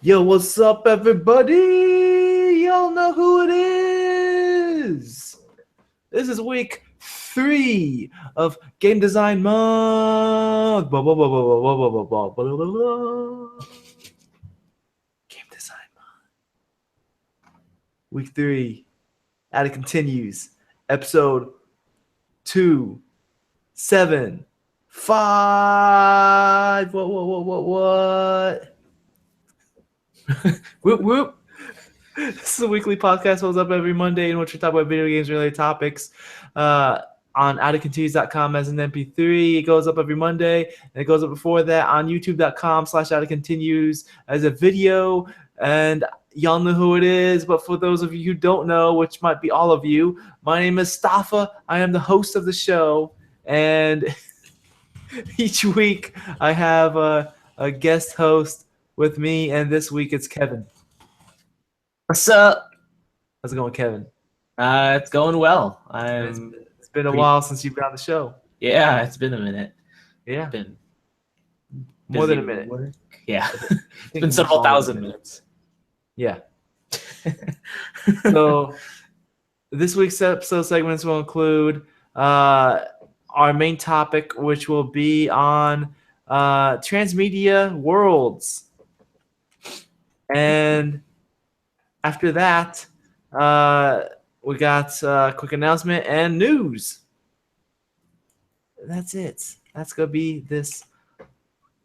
Yo, what's up, everybody? Y'all know who it is. This is week 3 of Game Design Month. Game Design Month. Week 3. And it continues. Episode 2, 7, 5. What? Whoop, whoop. This is a weekly podcast holds up every Monday in which we talk about video games related topics on outofcontinues.com as an MP3. It goes up every Monday, and it goes up before that on youtube.com/outofcontinues as a video. And y'all know who it is, but for those of you who don't know, which might be all of you, my name is Stafa. I am the host of the show, and each week I have a guest host with me, and this week it's Kevin. What's up? How's it going, Kevin? It's going well. It's been a while since you've been on the show. Yeah, it's been a minute. Yeah, Been more than a busy minute. work. Yeah, it's been several thousand minutes. Yeah. So this week's episode segments will include our main topic, which will be on transmedia worlds, and after that, we got a quick announcement and news. That's it. That's going to be this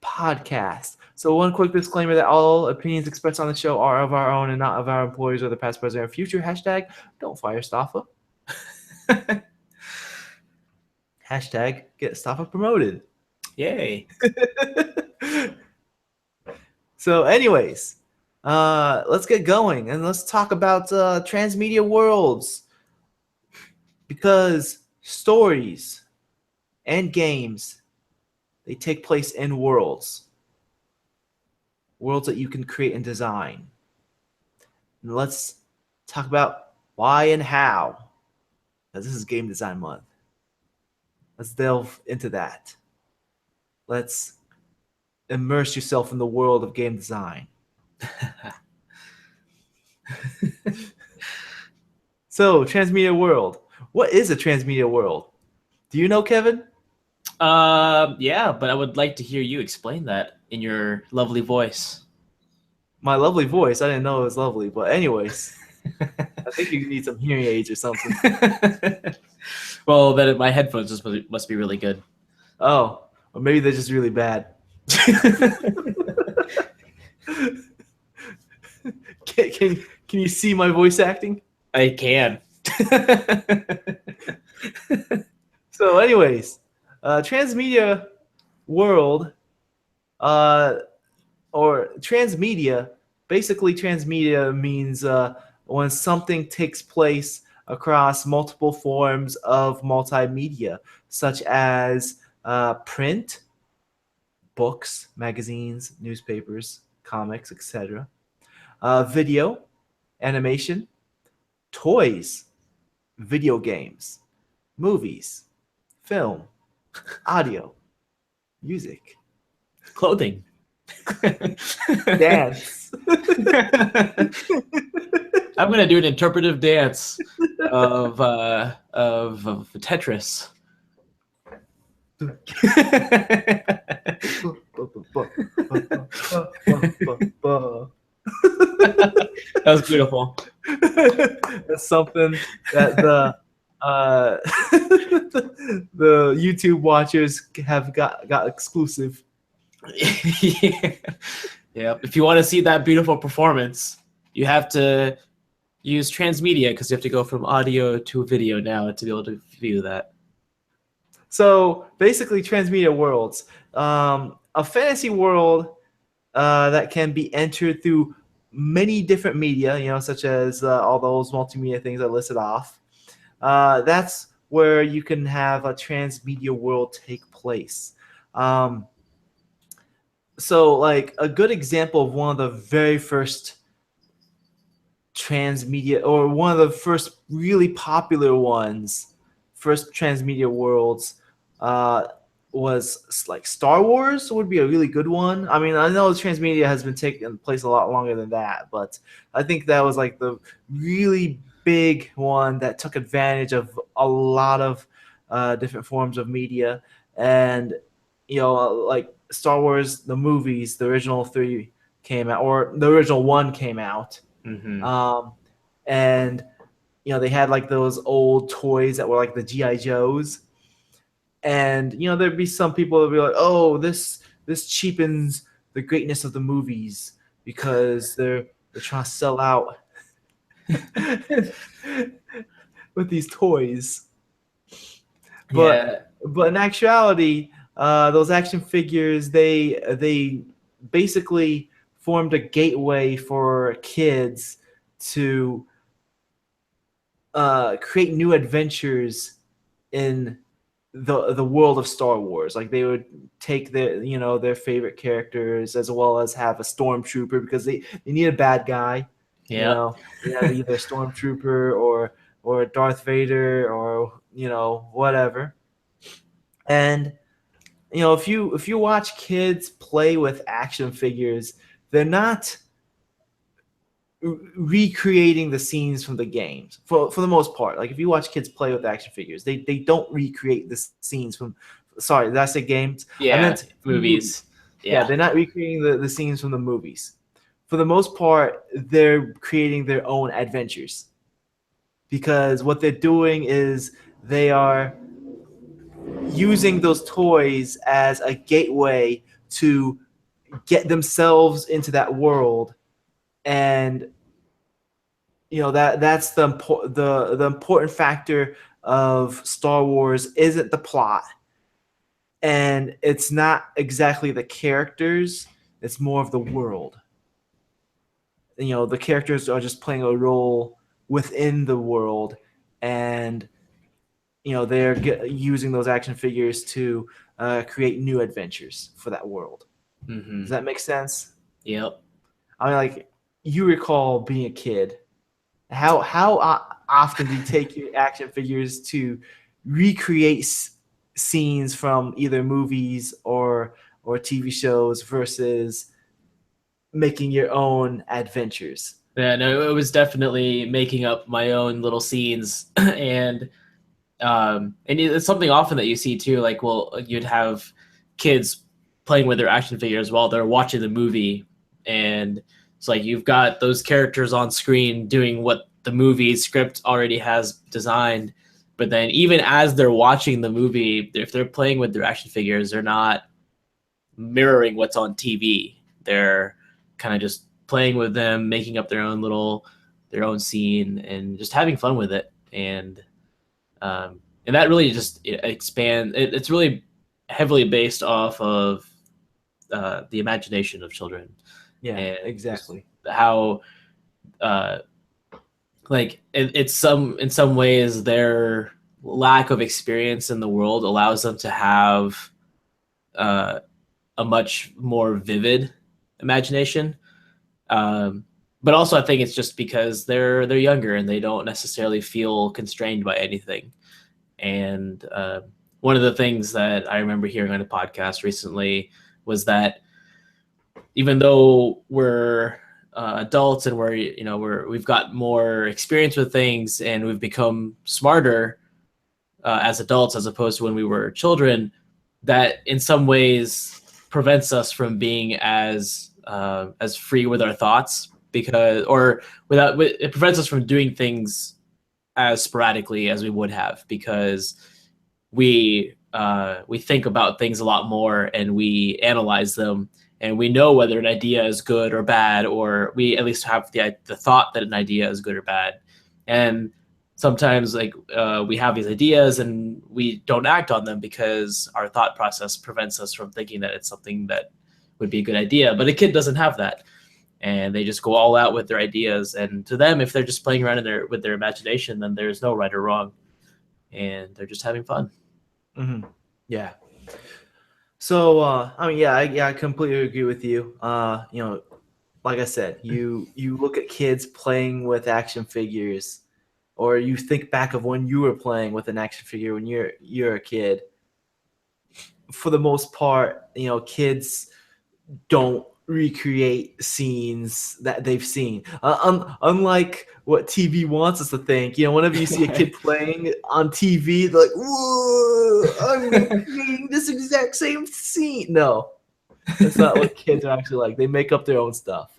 podcast. So one quick disclaimer that all opinions expressed on the show are of our own and not of our employers or the past, present, or future. Hashtag don't fire Staffa. Hashtag get Staffa promoted. Yay. So anyways, let's get going and let's talk about transmedia worlds, because stories and games, they take place in worlds that you can create and design. And let's talk about why and how, because this is Game Design Month. Let's delve into that. Let's immerse yourself in the world of game design. So, transmedia world. What is a transmedia world? Do you know, Kevin? Yeah, but I would like to hear you explain that in your lovely voice. My lovely voice. I didn't know it was lovely, but anyways, I think you need some hearing aids or something. Well, then my headphones just must be really good. Oh, or maybe they're just really bad. Can you see my voice acting? I can. So anyways, transmedia world, or transmedia, basically transmedia means when something takes place across multiple forms of multimedia, such as print, books, magazines, newspapers, comics, etc., video, animation, toys, video games, movies, film, audio, music, Clothing. dance. I'm gonna do an interpretive dance of Tetris. That was beautiful. That's something that the YouTube watchers have got exclusive. Yeah. If you want to see that beautiful performance, you have to use transmedia, because you have to go from audio to video now to be able to view that. So basically, transmedia worlds, a fantasy world that can be entered through many different media, such as all those multimedia things I listed off. That's where you can have a transmedia world take place. So, like, a good example of one of the very first transmedia, or one of the first really popular ones, first transmedia worlds, was like Star Wars would be a really good one. I mean, I know Transmedia has been taking place a lot longer than that, but I think that was like the really big one that took advantage of a lot of different forms of media. And like Star Wars, the movies, the original 3 came out, or the original 1 came out. Mm-hmm. And they had like those old toys that were like the GI Joes. And there'd be some people that would be like, "Oh, this cheapens the greatness of the movies because they're trying to sell out with these toys." But in actuality, those action figures they basically formed a gateway for kids to create new adventures in the world of Star Wars. Like they would take their favorite characters as well as have a stormtrooper because they need a bad guy. Yeah. They have either a stormtrooper or Darth Vader or whatever. And if you watch kids play with action figures, they're not recreating the scenes from the games for the most part. Like if you watch kids play with action figures, they don't recreate the scenes from. Sorry, did I say games? Yeah, I meant movies. Yeah, they're not recreating the scenes from the movies. For the most part, they're creating their own adventures because what they're doing is they are using those toys as a gateway to get themselves into that world. And that's the important factor of Star Wars isn't the plot, and it's not exactly the characters, it's more of the world. The characters are just playing a role within the world, and they're using those action figures to create new adventures for that world. Mm-hmm. Does that make sense? Yep. I mean, like, you recall being a kid. How often do you take your action figures to recreate scenes from either movies or TV shows versus making your own adventures? Yeah, no, it was definitely making up my own little scenes, and it's something often that you see too. Like, well, you'd have kids playing with their action figures while they're watching the movie, and it's like you've got those characters on screen doing what the movie script already has designed, but then even as they're watching the movie, if they're playing with their action figures, they're not mirroring what's on TV. They're kind of just playing with them, making up their own scene, and just having fun with it. And that really just expands. It's really heavily based off of the imagination of children. Yeah, and exactly. How like in some ways their lack of experience in the world allows them to have a much more vivid imagination. But also I think it's just because they're younger and they don't necessarily feel constrained by anything. And one of the things that I remember hearing on a podcast recently was that even though we're adults and we've got more experience with things and we've become smarter as adults as opposed to when we were children, that in some ways prevents us from being as free with our thoughts, it prevents us from doing things as sporadically as we would have, because we think about things a lot more and we analyze them, and we know whether an idea is good or bad, or we at least have the thought that an idea is good or bad. And sometimes we have these ideas and we don't act on them because our thought process prevents us from thinking that it's something that would be a good idea. But a kid doesn't have that, and they just go all out with their ideas. And to them, if they're just playing around with their imagination, then there's no right or wrong, and they're just having fun. Mm-hmm. Yeah. So I mean, I completely agree with you. Like I said, you look at kids playing with action figures, or you think back of when you were playing with an action figure when you're a kid, for the most part, kids don't recreate scenes that they've seen. Unlike what TV wants us to think, whenever you see a kid playing on TV, they're like, "Whoa, I'm recreating this exact same scene." No, that's not what kids are actually like. They make up their own stuff.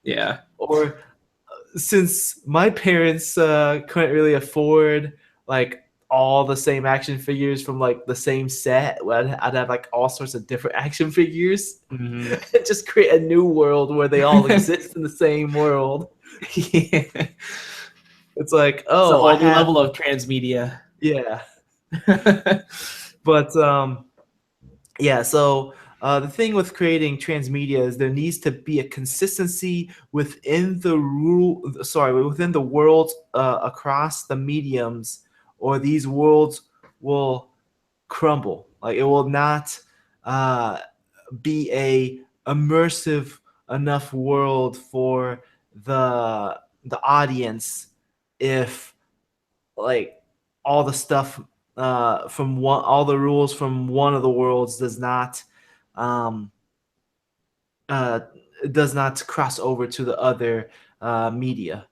Yeah. Or since my parents couldn't really afford like all the same action figures from like the same set, I'd have like all sorts of different action figures. Mhm. Just create a new world where they all exist in the same world. Yeah. It's like, It's a oh, I whole new have, level of transmedia. yeah. But yeah, so the thing with creating transmedia is there needs to be a consistency within the within the worlds across the mediums, or these worlds will crumble. Like it will not be a immersive enough world for the audience if like all the stuff from one all the rules from one of the worlds um uh does not cross over to the other media.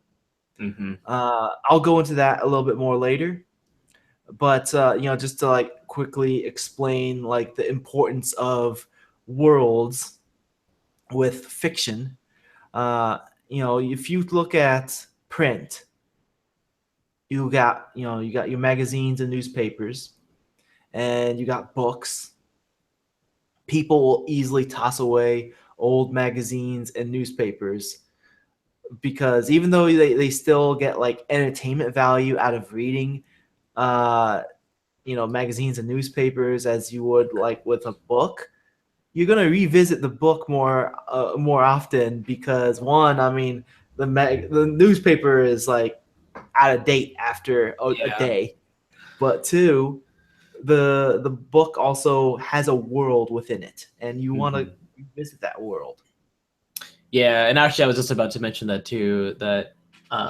Hmm. I'll go into that a little bit more later, but just to like quickly explain like the importance of worlds with fiction. If you look at print, you got your magazines and newspapers, and you got books. People will easily toss away old magazines and newspapers because even though they still get like entertainment value out of reading magazines and newspapers as you would like with a book, you're gonna revisit the book more often because one, I mean, the newspaper is like out of date after a Yeah. day, but two, the book also has a world within it, and you want to Mhm. visit that world. Yeah, and actually, I was just about to mention that too. That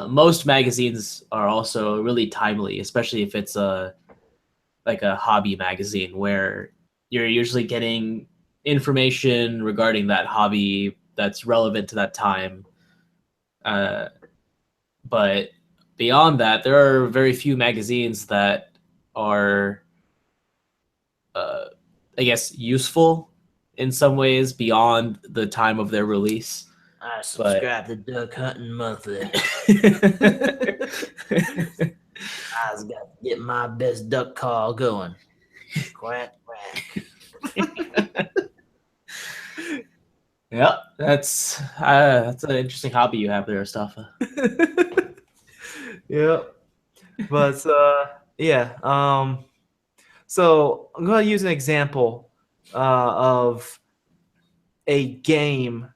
most magazines are also really timely, especially if it's like a hobby magazine where you're usually getting information regarding that hobby that's relevant to that time. Uh, but beyond that, there are very few magazines that are, uh, I guess, useful in some ways beyond the time of their release. I But subscribe to Duck Hunting Monthly. I's got to get my best duck call going. Quack quack. yeah, that's an interesting hobby you have there, Staffa. Yeah, but yeah. So I'm gonna use an example of a game,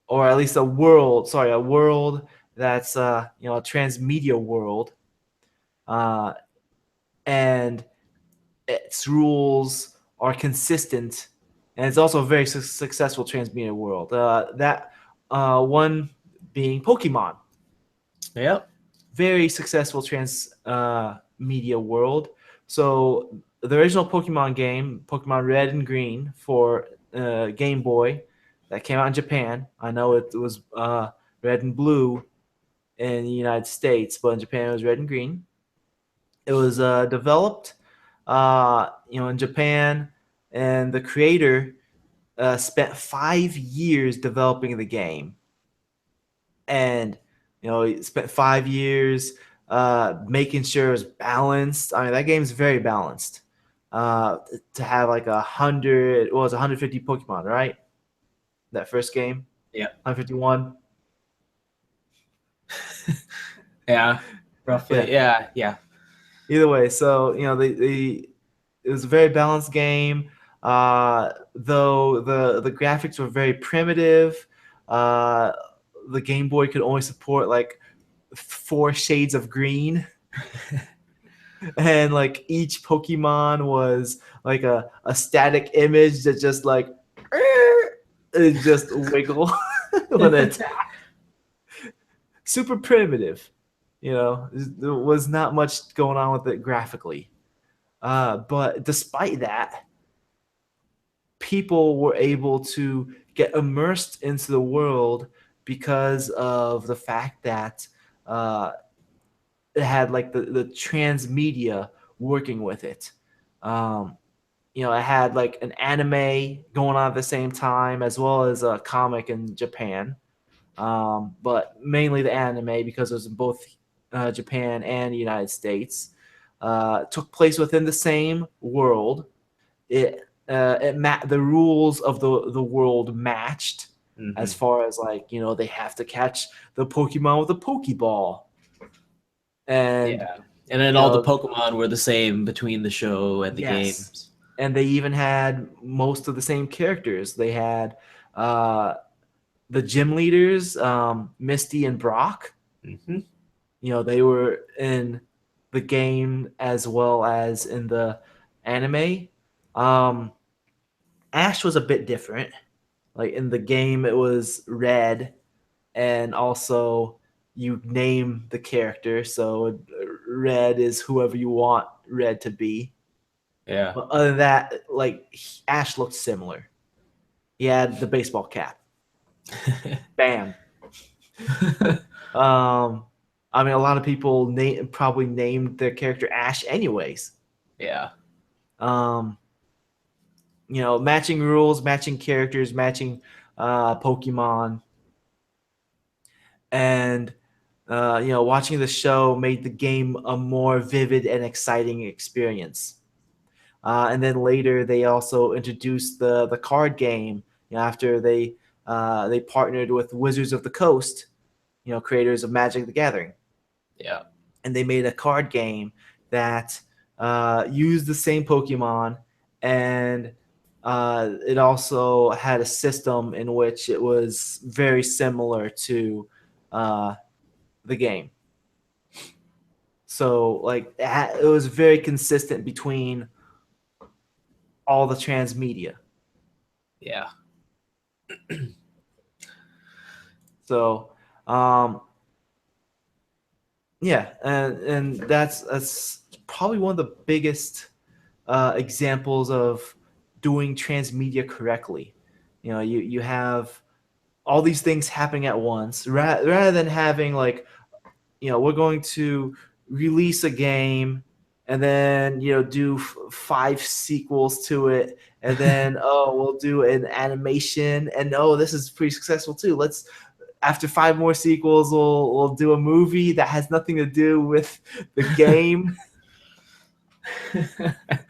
or at least a world. Sorry, a world that's a transmedia world, uh, and its rules are consistent, and it's also a very successful transmedia world. That one being Pokemon, Yep. very successful trans media world. So the original Pokemon game, Pokemon Red and Green for Game Boy, that came out in Japan. I know it was Red and Blue in the United States, but in Japan it was Red and Green. It was developed, in Japan, and the creator spent 5 years developing the game, and he spent 5 years making sure it was balanced. I mean, that game's very balanced. To have like 150 Pokemon, right? That first game, Yep. 151. Yeah. Roughly. Yeah. Yeah. Yeah. Either way, so it was a very balanced game. Though the graphics were very primitive. Uh, the Game Boy could only support like 4 shades of green, and like each Pokemon was like a static image that just like it just wiggle when it attacked. Super primitive. There was not much going on with it graphically. But despite that, people were able to get immersed into the world because of the fact that it had like the transmedia working with it. Um, it had like an anime going on at the same time as well as a comic in Japan. But mainly the anime because it was in both Japan and the United States. Took place within the same world. The rules of the world matched as far as like they have to catch the Pokemon with a Pokeball, and Yeah. And then all the Pokemon were the same between the show and the games. And they even had most of the same characters. They had the gym leaders, Misty and Brock. They were in the game as well as in the anime. Ash was a bit different. Like in the game, it was Red, and also you name the character. So Red is whoever you want Red to be. Yeah. But other than that, like Ash looked similar. He had the baseball cap. Bam. I mean, a lot of people probably named their character Ash anyways. Yeah. Matching rules, matching characters, matching Pokemon, and watching the show made the game a more vivid and exciting experience. And then later, they also introduced the card game. After they partnered with Wizards of the Coast, creators of Magic the Gathering. Yeah. And they made a card game that used the same Pokemon, and it also had a system in which it was very similar to the game. So, like, it was very consistent between all the transmedia. Yeah. So, yeah, and that's probably one of the biggest examples of doing transmedia correctly. You have all these things happening at once, rather than having like, we're going to release a game and then do 5 sequels to it, and then we'll do an animation, and this is pretty successful too. After 5 more sequels, we'll do a movie that has nothing to do with the game.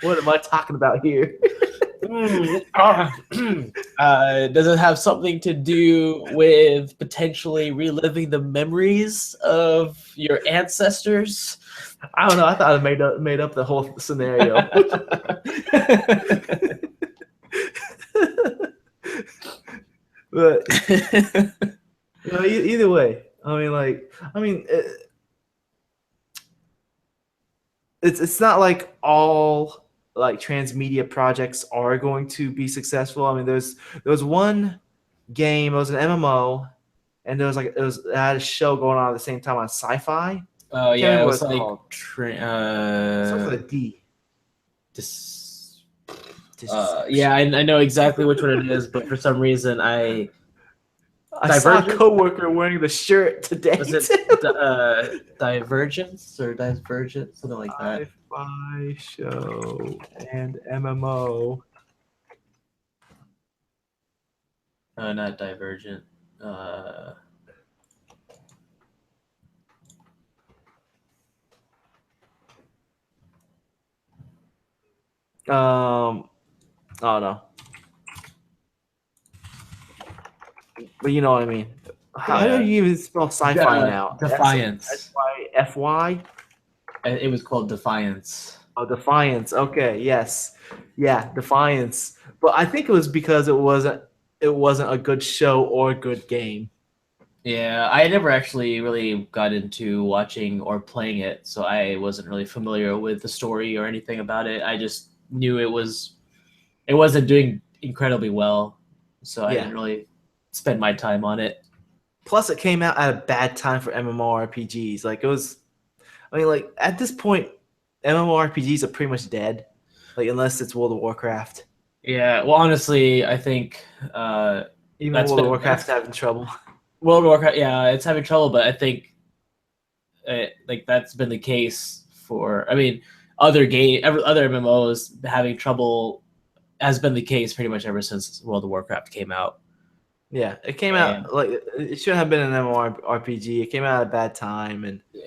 What am I talking about here? Does it have something to do with potentially reliving the memories of your ancestors? I don't know. I thought I made up the whole scenario. But either way, it's not like all like transmedia projects are going to be successful. I mean, there was one game, it was an MMO, and it had a show going on at the same time on Sci-Fi. Oh yeah, it was like something with a D. Yeah, I know exactly which one it is, but for some reason I saw a coworker wearing the shirt today. Was it Divergence or Divergent, something like that? Sci-Fi show and MMO. Not Divergent. Oh no. But you know what I mean. How do you even spell sci-fi now? Defiance. S-Y-F-Y? It was called Defiance. Oh, Defiance. Okay, yes. Yeah, Defiance. But I think it was because it wasn't a good show or a good game. Yeah, I never actually really got into watching or playing it, so I wasn't really familiar with the story or anything about it. I just knew it wasn't doing incredibly well, so I didn't really spend my time on it. Plus, it came out at a bad time for MMORPGs. Like, it was, like, at this point, MMORPGs are pretty much dead, like, unless it's World of Warcraft. Yeah. Well, honestly, I think Even that's World of been Warcraft's having trouble. World of Warcraft. Yeah, it's having trouble, but I think like that's been the case for. I mean, other MMOs having trouble has been the case pretty much ever since World of Warcraft came out. Yeah, it came And out like it shouldn't have been an MMORPG. It came out at a bad time, and yeah.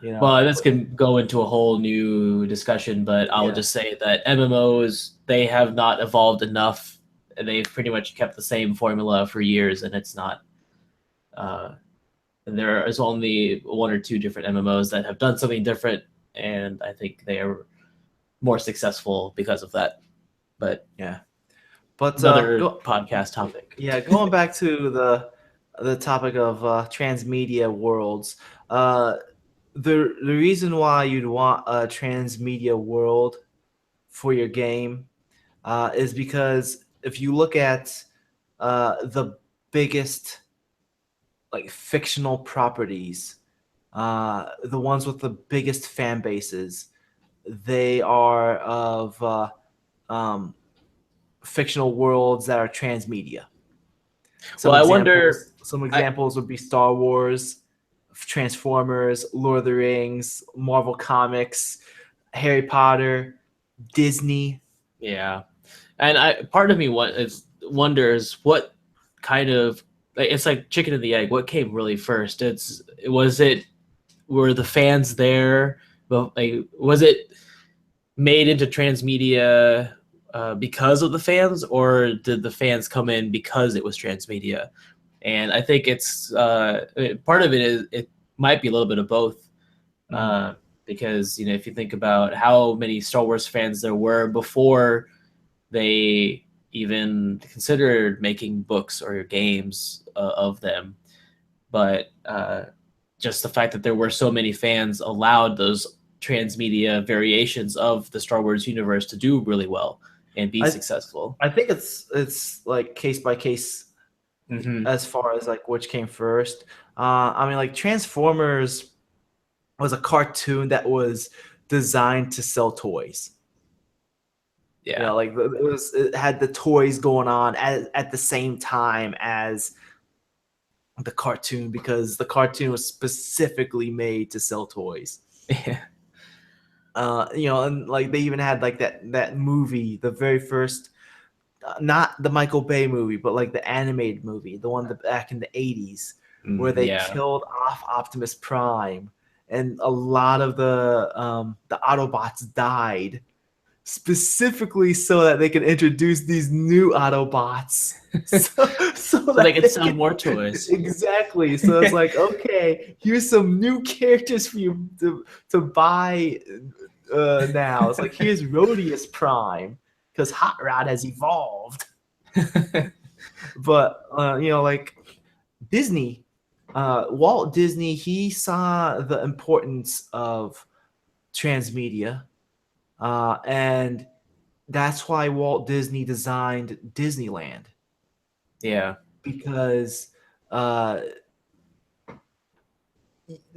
you know, Well, this can go into a whole new discussion, but I'll yeah, just say that MMOs they have not evolved enough. They've pretty much kept the same formula for years, and it's not. Uh, and there is only one or two different MMOs that have done something different, and I think they are more successful because of that. But yeah. But another podcast topic. yeah, going back to the topic of transmedia worlds, uh, the reason why you'd want a transmedia world for your game is because if you look at the biggest like fictional properties, the ones with the biggest fan bases, they are of um, fictional worlds that are transmedia. Well, I wonder. Some I examples would be Star Wars, Transformers, Lord of the Rings, Marvel Comics, Harry Potter, Disney. Yeah, and I part of me wonders what kind of it's like chicken and the egg. What came really first? Were the fans there? But like, was it made into transmedia because of the fans, or did the fans come in because it was transmedia? And I think it's part of it is it might be a little bit of both. Mhm. Uh, because if you think about how many Star Wars fans there were before they even considered making books or games of them, but just the fact that there were so many fans allowed those transmedia variations of the Star Wars universe to do really well and be I successful. I think it's like case by case Mm-hmm. as far as like which came first. I mean, like Transformers was a cartoon that was designed to sell toys. You Yeah. know, like it had the toys going on at the same time as the cartoon because the cartoon was specifically made to sell toys. Yeah. And like they even had like that movie, the very first, not the Michael Bay movie, but like the animated movie, the one that back in the '80s, where they Yeah. killed off Optimus Prime, and a lot of the Autobots died specifically so that they could introduce these new Autobots. So So they that could they sell can more toys. exactly. So it's like, okay, here's some new characters for you to buy now. It's like here's Rodius Prime because Hot Rod has evolved. But like Disney, Walt Disney, he saw the importance of transmedia, and that's why Walt Disney designed Disneyland Yeah. because uh,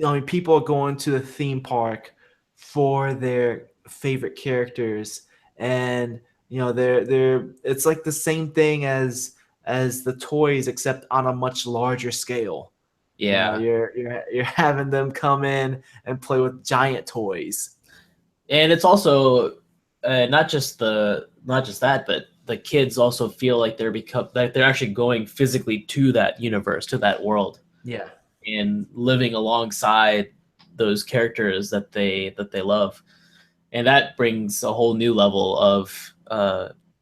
I mean people are going to the theme park for their favorite characters, and they're it's like the same thing as the toys except on a much larger scale. Yeah. You're having them come in and play with giant toys. And it's also not just that, but the kids also feel like they're actually going physically to that universe, to that world, Yeah. and living alongside those characters that they love, and that brings a whole new level of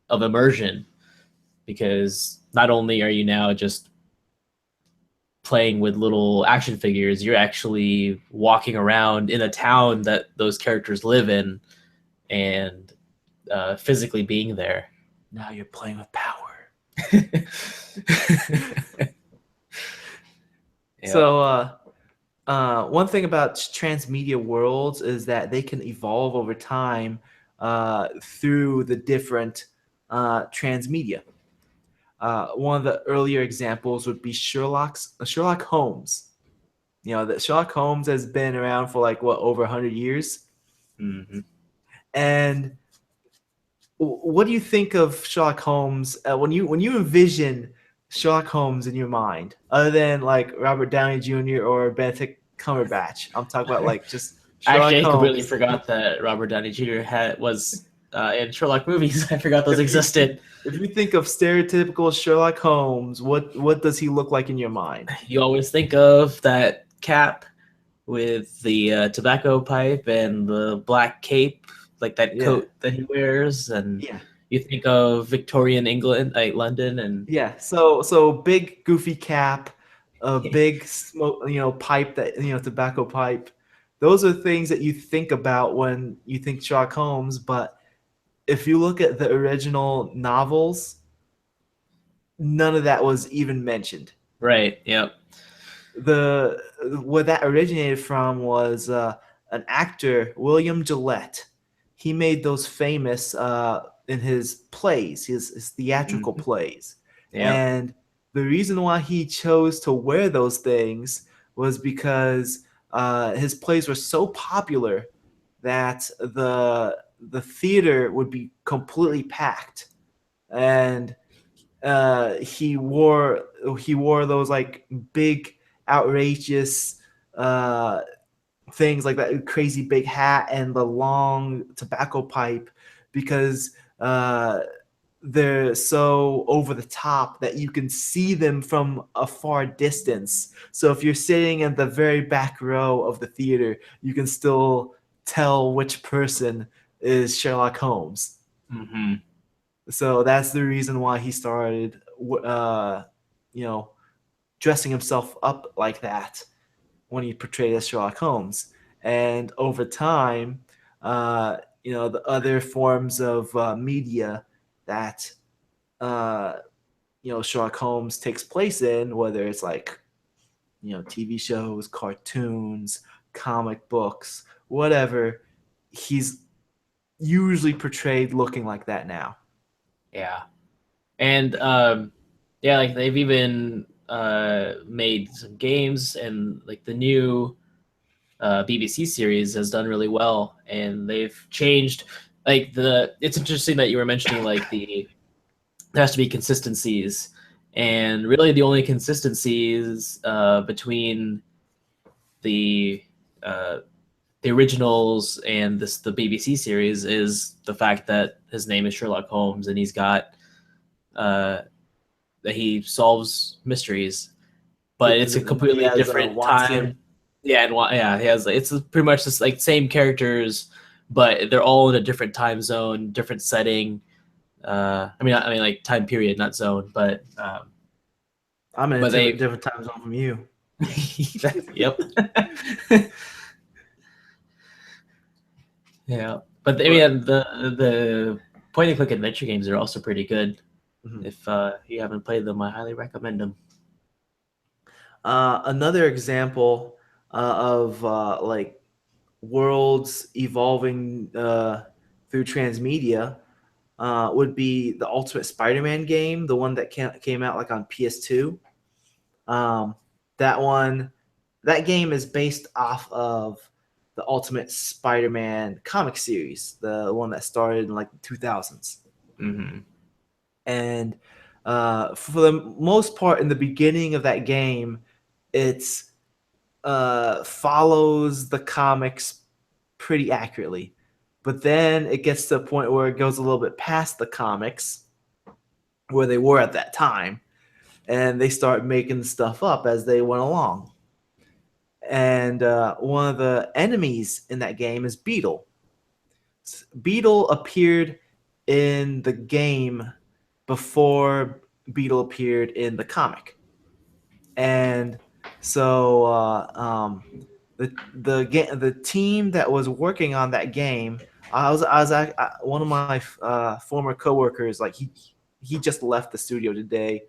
immersion, because not only are you now just playing with little action figures, you're actually walking around in a town that those characters live in, and physically being there. Now you're playing with power. Yep. So one thing about transmedia worlds is that they can evolve over time through the different transmedia. One of the earlier examples would be Sherlock Holmes. That Sherlock Holmes has been around for like what over 100 years, Mm-hmm. and What do you think of Sherlock Holmes when you envision Sherlock Holmes in your mind, other than like Robert Downey Jr. or Benedict Cumberbatch? I'm talking about like just Sherlock Actually, I completely Holmes. forgot that Robert Downey Jr. was in Sherlock movies. I forgot those If you existed. if you think of stereotypical Sherlock Holmes, what does he look like in your mind? You always think of that cap with the tobacco pipe and the black cape, like that Yeah, coat that he wears, and yeah, you think of Victorian England, like London, and yeah. So big goofy cap, a big smoke, pipe that tobacco pipe. Those are things that you think about when you think Sherlock Holmes, but if you look at the original novels, none of that was even mentioned. right, yep. The Where that originated from was an actor, William Gillette. He made those famous in his plays, his theatrical Mhm. plays, Yep. and the reason why he chose to wear those things was because his plays were so popular that the theater would be completely packed, and he wore those like big outrageous uh, things like that crazy big hat and the long tobacco pipe because they're so over the top that you can see them from a far distance. So if you're sitting in the very back row of the theater, you can still tell which person is Sherlock Holmes. Hmm. So that's the reason why he started, you know, dressing himself up like that when he portrayed as Sherlock Holmes. And over time, the other forms of media that uh, Sherlock Holmes takes place in, whether it's like TV shows, cartoons, comic books, whatever, he's usually portrayed looking like that now. Yeah. And yeah, like they've even made some games, and like the new BBC series has done really well, and they've changed like the. It's interesting that you were mentioning like there has to be consistencies, and really the only consistencies between the uh, the originals and the BBC series is the fact that his name is Sherlock Holmes, and he's got uh, that he solves mysteries, but it's a He completely has different Watson. time. Yeah, and yeah, he has it's pretty much just like same characters, but they're all in a different time zone, different setting. I mean, like time period, not zone, I'm in a but they, different time zone from you. yep, yeah. But I But mean, the point and click adventure games are also pretty good. mhm. If you haven't played them, I highly recommend them. Another example of like worlds evolving through transmedia would be the Ultimate Spider-Man game, the one that came out like on PS2. Um, that one, that game is based off of the Ultimate Spider-Man comic series, the one that started in like the 2000s. Hmm. And for the most part, in the beginning of that game, it's follows the comics pretty accurately. But then it gets to a point where it goes a little bit past the comics where they were at that time, and they start making stuff up as they went along. And one of the enemies in that game is Beetle. Beetle appeared in the game before Beetle appeared in the comic, and so the team that was working on that game, one of my former coworkers, like he just left the studio today,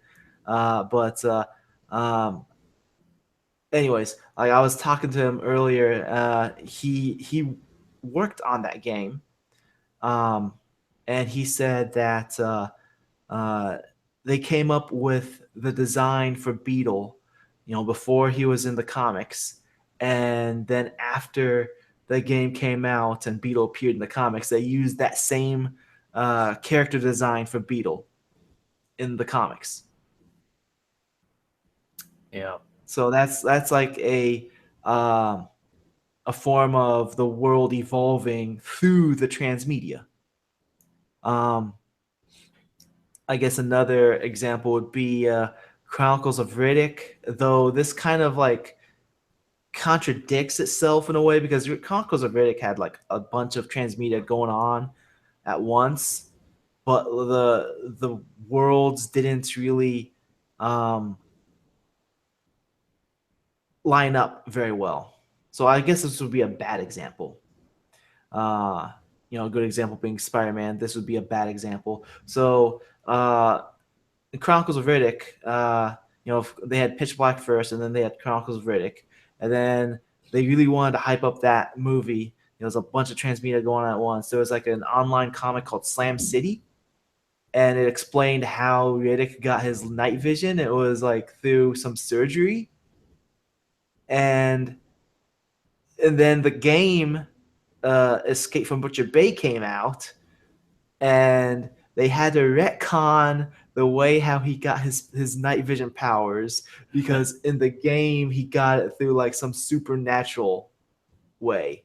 but um, anyways, like I was talking to him earlier, he worked on that game, um, and he said that uh, they came up with the design for Beetle, before he was in the comics, and then after the game came out and Beetle appeared in the comics, they used that same character design for Beetle in the comics. Yeah. So that's like a form of the world evolving through the transmedia. Um, I guess another example would be Chronicles of Riddick, though this kind of like contradicts itself in a way because Chronicles of Riddick had like a bunch of transmedia going on at once, but the worlds didn't really um, line up very well. So I guess this would be a bad example. Uh, a good example being Spider-Man. This would be a bad example. So in Chronicles of Riddick, they had Pitch Black first, and then they had Chronicles of Riddick, and then they really wanted to hype up that movie. There was a bunch of transmedia going on at once. There was like an online comic called Slam City, and it explained how Riddick got his night vision. It was like through some surgery, and then the game Escape from Butcher Bay came out, and they had to retcon the way how he got his night vision powers because in the game he got it through like some supernatural way.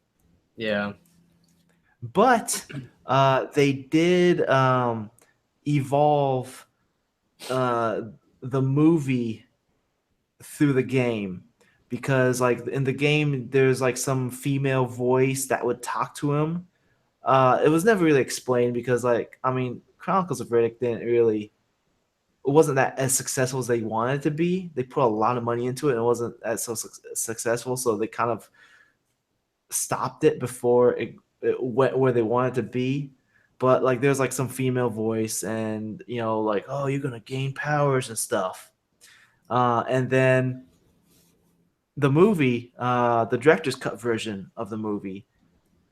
Yeah. But they did evolve the movie through the game because like in the game there's like some female voice that would talk to him. It was never really explained because like I mean Chronicles of Riddick it wasn't that as successful as they wanted it to be. They put a lot of money into it and it wasn't as so successful, so they kind of stopped it before it went where they wanted to be. But like there's like some female voice and like, oh, you're gonna gain powers and stuff. And then the movie, the director's cut version of the movie,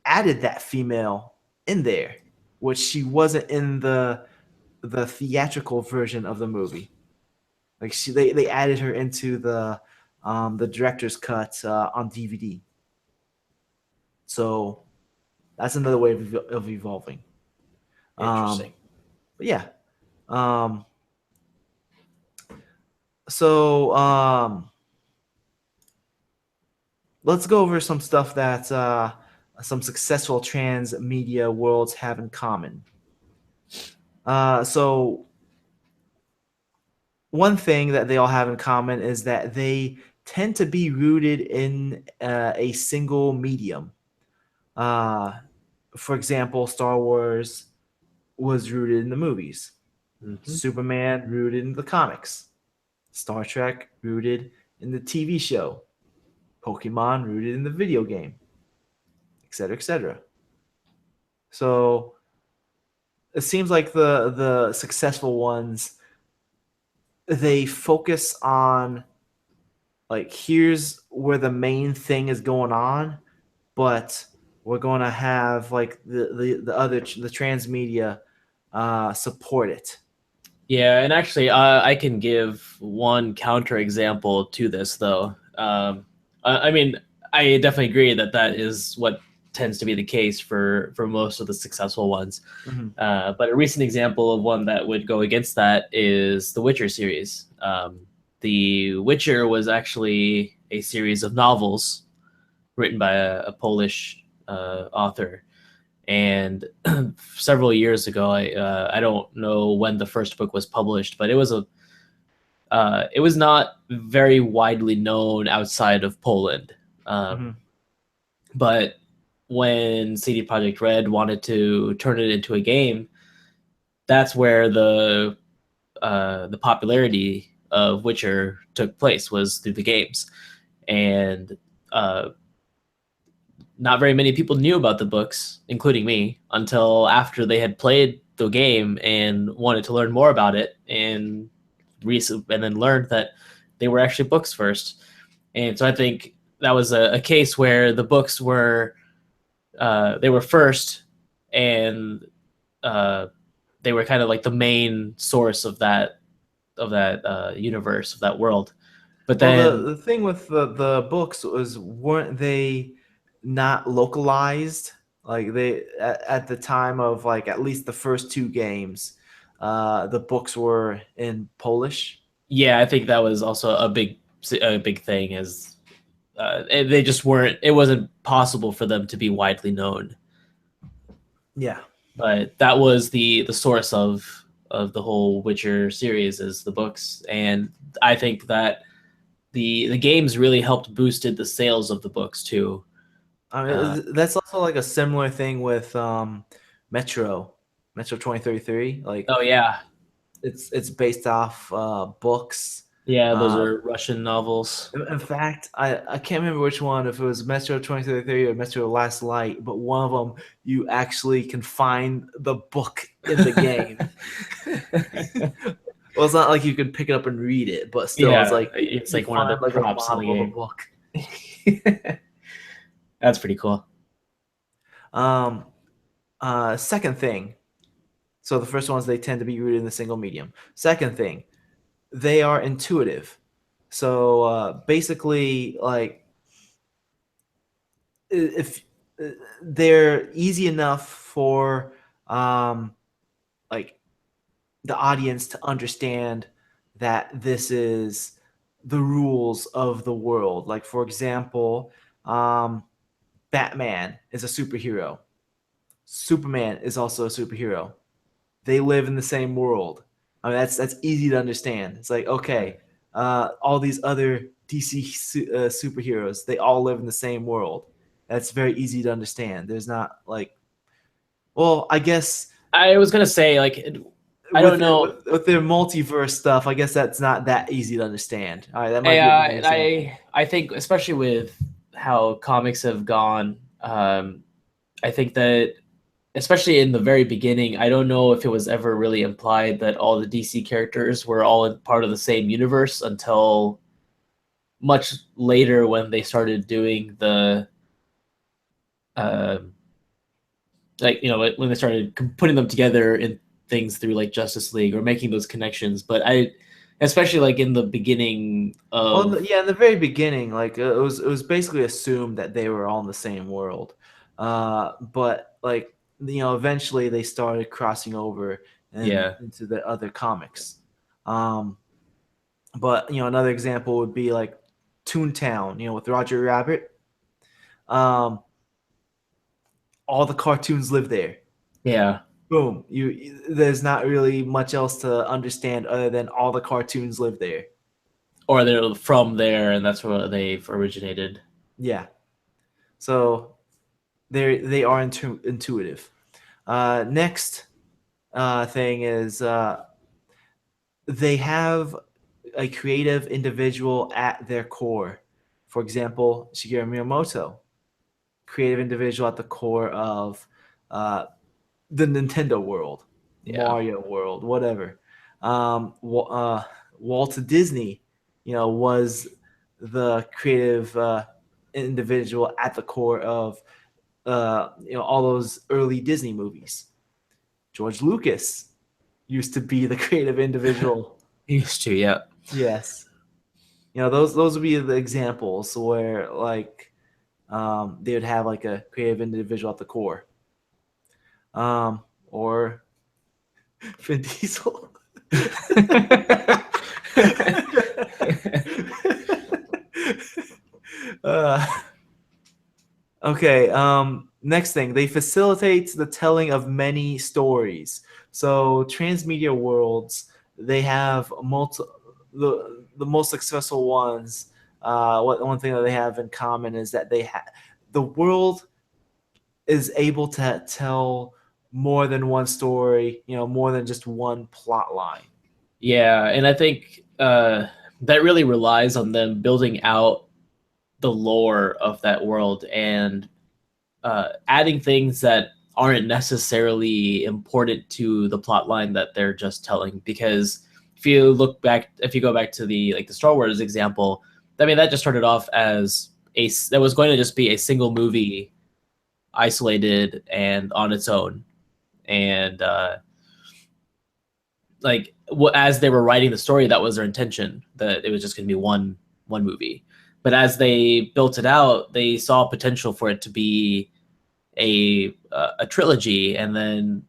added that female in there, which she wasn't in the theatrical version of the movie. Like they added her into the director's cut on DVD. So that's another way of evolving. Interesting. But yeah. So let's go over some stuff that some successful trans media worlds have in common. So one thing that they all have in common is that they tend to be rooted in a single medium. For example, Star Wars was rooted in the movies. Mm-hmm. Superman rooted in the comics. Star Trek rooted in the TV show. Pokemon rooted in the video game, etc., etc. So it seems like the successful ones, they focus on like here's where the main thing is going on, but we're going to have like the transmedia support it. Yeah, and actually, I can give one counterexample to this, though. I mean, I definitely agree that is what tends to be the case for most of the successful ones. Mm-hmm. But a recent example of one that would go against that is the Witcher series. The Witcher was actually a series of novels written by a Polish author. And several years ago, I don't know when the first book was published, but it was not very widely known outside of Poland. But when CD Projekt Red wanted to turn it into a game, that's where the popularity of Witcher took place, was through the games. And not very many people knew about the books, including me, until after they had played the game and wanted to learn more about it, and then learned that they were actually books first. And so I think that was a case where the books were they were first, and they were kind of like the main source of that universe, of that world. But then the thing with the books was, weren't they not localized Like they at the time of like at least the first two games, the books were in Polish. Yeah, I think that was also a big thing. Is they just weren't. It wasn't possible for them to be widely known. Yeah. But that was the source of the whole Witcher series is the books, and I think that the games really helped boosted the sales of the books too. I Uh, mean, that's also like a similar thing with Metro, Metro 2033. Like oh yeah, it's based off books. yeah, those Uh, are Russian novels. in fact, I can't remember which one, if it was Metro 2033 or Metro Last Light, but one of them you actually can find the book in the game. Well, it's not like you can pick it up and read it, but still, it's Yeah, like it's you like one of the find like a props in the model of a game. book. That's pretty cool. Um, second thing. So the first ones they tend to be rooted in the single medium. Second thing, they are intuitive. So basically, like if they're easy enough for like the audience to understand that this is the rules of the world. Like for example, Batman is a superhero. Superman is also a superhero. They live in the same world. I mean, that's easy to understand. It's like okay, all these other DC superheroes, they all live in the same world. That's very easy to understand. There's not like, well, I guess I was gonna say like I don't with know. with their multiverse stuff, I guess that's not that easy to understand. All right, that might be a better And example. I think especially with how comics have gone, I think that especially in the very beginning, I don't know if it was ever really implied that all the DC characters were all in part of the same universe until much later when they started doing the uh, like when they started putting them together in things through like Justice League or making those connections. But I, especially like in the beginning Well, of yeah, in the very beginning, like it was basically assumed that they were all in the same world, but like eventually they started crossing over and yeah into the other comics. Um, but another example would be like Toontown, with Roger Rabbit. Um, all the cartoons live there. yeah Boom. There's not really much else to understand other than all the cartoons live there. or they're from there and that's where they've originated. Yeah. So they are intuitive. Next thing is they have a creative individual at their core. For example, Shigeru Miyamoto, creative individual at the core of uh, the Nintendo world, Yeah. Mario world, whatever. Walt Disney, was the creative individual at the core of all those early Disney movies. George Lucas used to be the creative individual. Used to, yeah. Yes, those would be the examples where like they would have like a creative individual at the core, or Vin Diesel. uh, okay. Next thing, they facilitate the telling of many stories. So transmedia worlds, they have the most successful ones. One thing that they have in common is that the world is able to tell more than one story. More than just one plot line. Yeah, and I think that really relies on them building out the lore of that world and adding things that aren't necessarily important to the plot line that they're just telling. Because if you go back to the like the Star Wars example, I mean that just started off as that was going to just be a single movie, isolated and on its own, and like as they were writing the story, that was their intention, that it was just going to be one movie. But as they built it out, they saw potential for it to be a trilogy, and then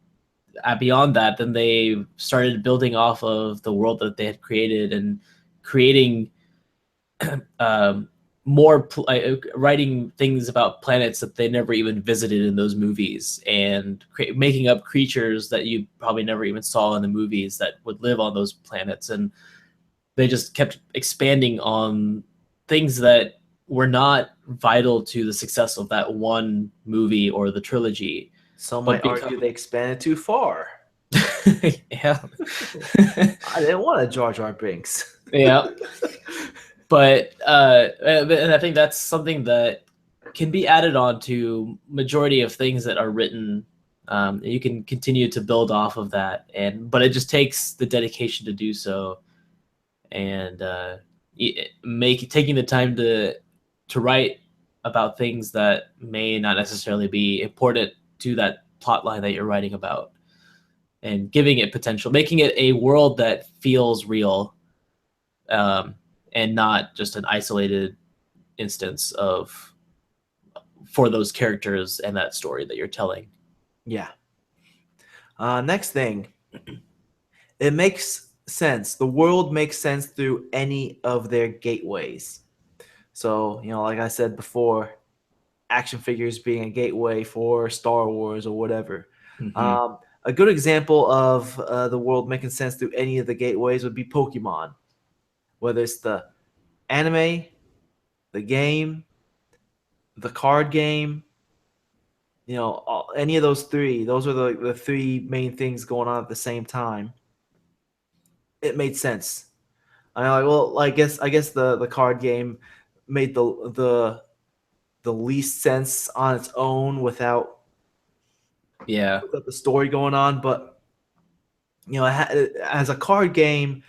beyond that, then they started building off of the world that they had created and creating um, writing things about planets that they never even visited in those movies, and making up creatures that you probably never even saw in the movies that would live on those planets. And they just kept expanding on things that were not vital to the success of that one movie or the trilogy. Some might argue they expanded too far. Yeah. I didn't want a Jar Jar Binks. Yeah. But and I think that's something that can be added on to majority of things that are written. You can continue to build off of that, but it just takes the dedication to do so, and taking the time to write about things that may not necessarily be important to that plot line that you're writing about, and giving it potential, making it a world that feels real, and not just an isolated instance for those characters and that story that you're telling. Yeah. Next thing, it makes sense. The world makes sense through any of their gateways. So, like I said before, action figures being a gateway for Star Wars or whatever. Mm-hmm. A good example of the world making sense through any of the gateways would be Pokemon. Whether it's the anime, the game, the card game, any of those three. Those are the three main things going on at the same time. It made sense. I guess the card game made the least sense on its own without the story going on. But as a card game,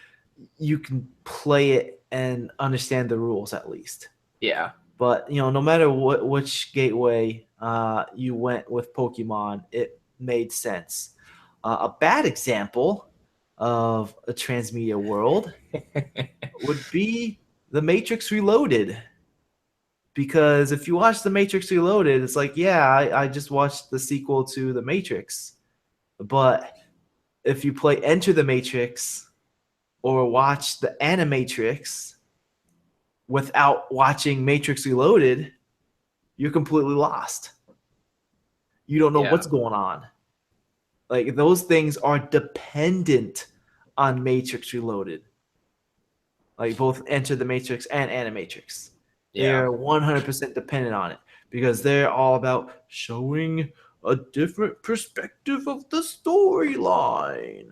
you can play it and understand the rules at least. Yeah. But no matter which gateway you went with Pokemon, it made sense. A bad example of a transmedia world would be The Matrix Reloaded. Because if you watch The Matrix Reloaded, it's like, yeah, I just watched the sequel to The Matrix. But if you play Enter the Matrix or watch the Animatrix without watching Matrix Reloaded, you're completely lost. You don't know what's going on. Like, those things are dependent on Matrix Reloaded. Like, both Enter the Matrix and Animatrix. They're 100% dependent on it because they're all about showing a different perspective of the storyline.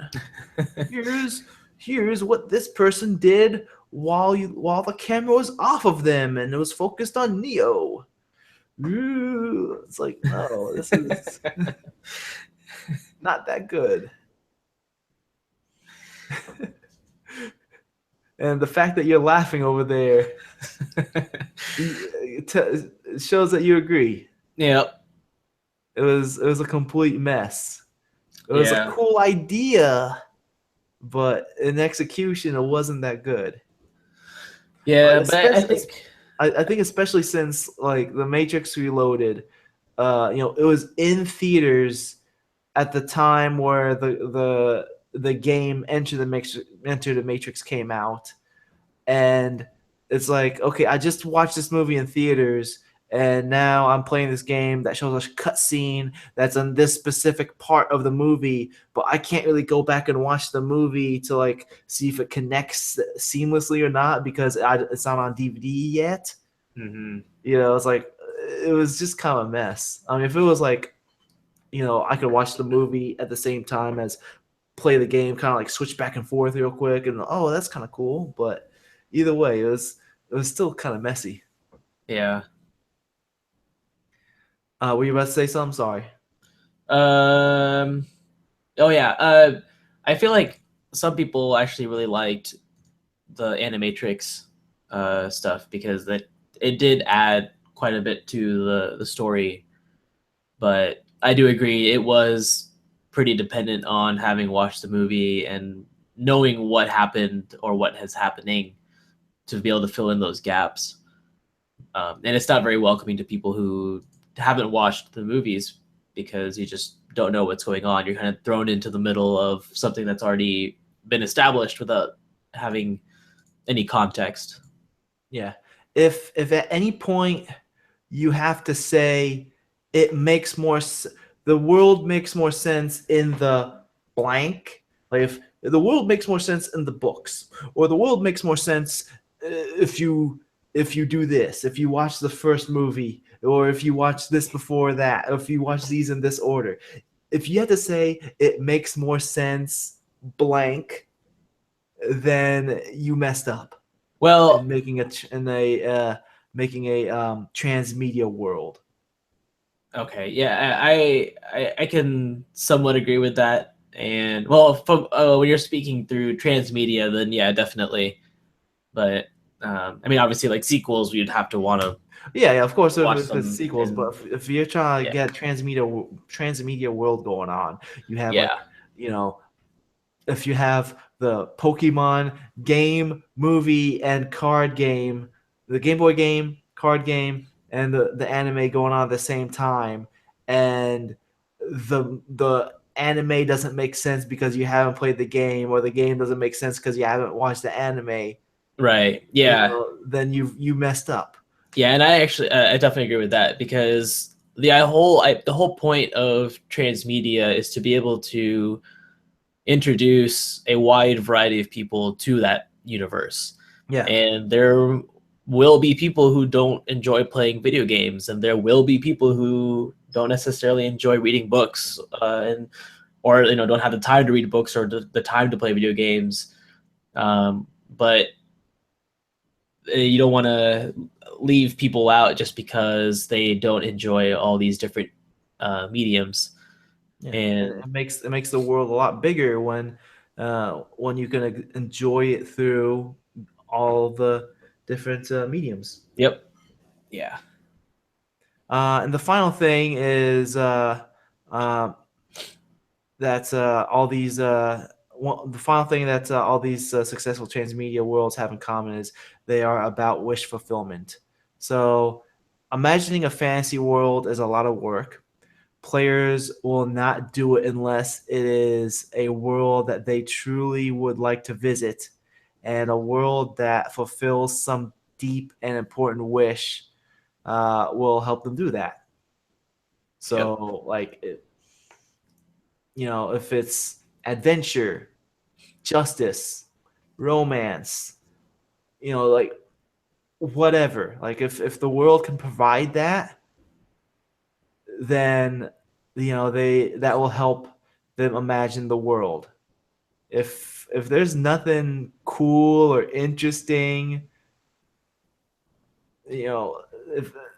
Here's what this person did while the camera was off of them and it was focused on Neo. Ooh, it's like, no, this is not that good. And the fact that you're laughing over there shows that you agree. Yep. It was a complete mess. It was a cool idea, but in execution, it wasn't that good. Yeah, but I think especially since like The Matrix Reloaded, it was in theaters at the time where the game Enter the Matrix came out, and it's like, okay, I just watched this movie in theaters, and now I'm playing this game that shows a cutscene that's on this specific part of the movie, but I can't really go back and watch the movie to like see if it connects seamlessly or not because it's not on DVD yet. Mm-hmm. It's like it was just kind of a mess. I mean, if it was like, I could watch the movie at the same time as play the game, kind of like switch back and forth real quick, and that's kind of cool. But either way, it was still kind of messy. Yeah. Were you about to say something? Sorry. Oh yeah. I feel like some people actually really liked the Animatrix stuff because it did add quite a bit to the story. But I do agree it was pretty dependent on having watched the movie and knowing what happened or what is happening to be able to fill in those gaps. And it's not very welcoming to people who haven't watched the movies because you just don't know what's going on. You're kind of thrown into the middle of something that's already been established without having any context. Yeah. If at any point you have to say it makes the world makes more sense in the blank, like if the world makes more sense in the books, or the world makes more sense if you do this, if you watch the first movie, or if you watch this before that, or if you watch these in this order. If you had to say it makes more sense blank, then you messed up in Well, making a transmedia world. okay, yeah, I can somewhat agree with that. And well, from, when you're speaking through transmedia, then yeah, definitely. But I mean, obviously, like sequels, you'd have to want to Yeah, of course, watch if it's them. sequels, but And if you're trying to yeah, get transmedia world going on, you have like, yeah, you know, if you have the Pokemon game, movie, and card game, the Game Boy game, card game, and the anime going on at the same time, and the anime doesn't make sense because you haven't played the game, or the game doesn't make sense because you haven't watched the anime, right, yeah. then you messed up. Yeah, and I definitely agree with that because the whole point of transmedia is to be able to introduce a wide variety of people to that universe. Yeah. And there will be people who don't enjoy playing video games, and there will be people who don't necessarily enjoy reading books, and or don't have the time to read books or the time to play video games. But you don't want to leave people out just because they don't enjoy all these different mediums. Yeah, And it makes the world a lot bigger when you can enjoy it through all the different mediums. yep, yeah, And the final thing is uh, that all these the final thing that all these successful transmedia worlds have in common is they are about wish fulfillment. So, imagining a fantasy world is a lot of work. Players will not do it unless it is a world that they truly would like to visit, and a world that fulfills some deep and important wish will help them do that. yep, So, if it's adventure, justice, romance, like whatever, like if the world can provide that, then they that will help them imagine the world. If there's nothing cool or interesting, you know,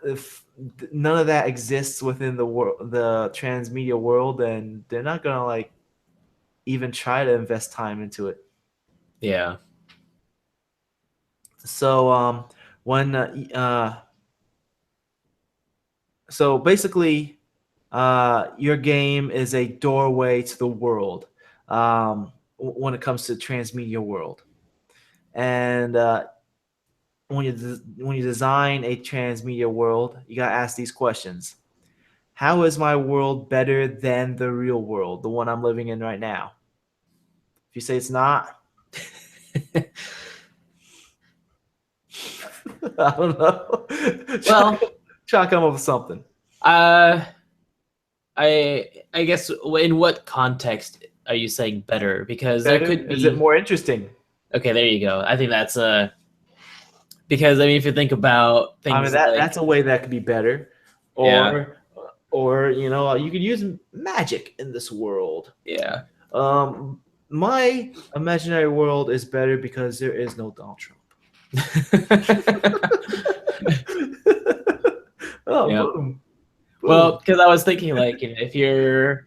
if none of that exists within the transmedia world, then they're not gonna like even try to invest time into it. yeah. So when so basically your game is a doorway to the world when it comes to transmedia world. And when you design a transmedia world, you gotta ask these questions: how is my world better than the real world, the one I'm living in right now? If you say it's not, I don't know. Well, Try to come up with something. uh, I guess in what context are you saying better? Because there Better? could Is it be. more interesting? Okay, there you go. I think that's because I mean, if you think about I mean things that's like a way that could be better, yeah, or you could use magic in this world. yeah, My imaginary world is better because there is no Donald Trump. Oh, yeah. boom, Well, boom. because I was thinking like if you're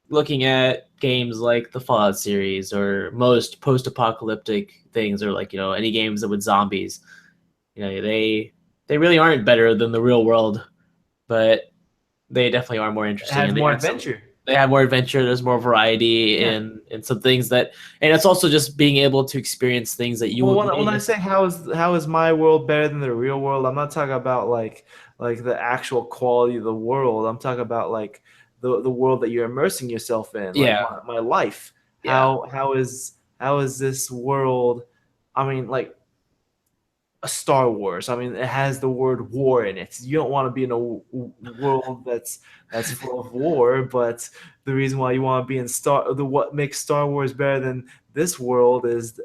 looking at games like the Fallout series or most post-apocalyptic things, or like any games that with zombies, they really aren't better than the real world, but they definitely are more It interesting, has and more adventure. they have more adventure. There's more variety Yeah. in some things that, and it's also just being able to experience things that Well, you when I may. say how is my world better than the real world, I'm not talking about like the actual quality of the world. I'm talking about like the world that you're immersing yourself in, like Yeah. my life. Yeah. How is this world? I mean, like a Star Wars. I mean, it has the word war in it. You don't want to be in a world that's full of war, but the reason why you want to be in what makes Star Wars better than this world is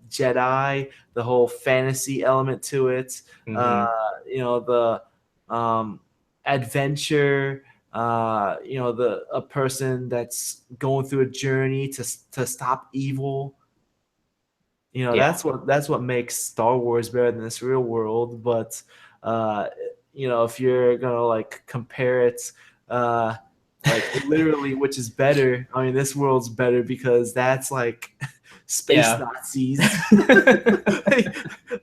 Jedi, the whole fantasy element to it. Hmm. The um, adventure. A person that's going through a journey to stop evil. Yeah. That's what makes Star Wars better than this real world. But uh, if you're gonna like compare it, uh, like literally, which is better? I mean, this world's better because that's like space Yeah. Nazis.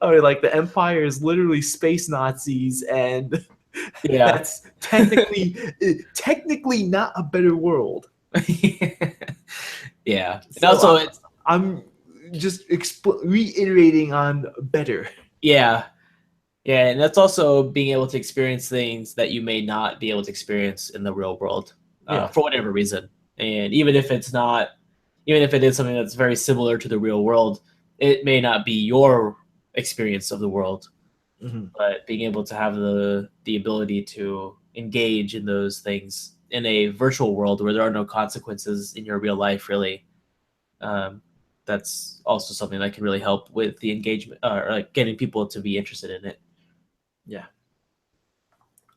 I mean, like the Empire is literally space Nazis, and Yeah. that's technically not a better world. Yeah. And So also, I'm just reiterating on better. yeah. Yeah, and that's also being able to experience things that you may not be able to experience in the real world, Yeah. for whatever reason. And even if it's not, even if it is something that's very similar to the real world, it may not be your experience of the world. Hmm. But being able to have the ability to engage in those things in a virtual world where there are no consequences in your real life, really, um, that's also something that can really help with the engagement, or like getting people to be interested in it. Yeah.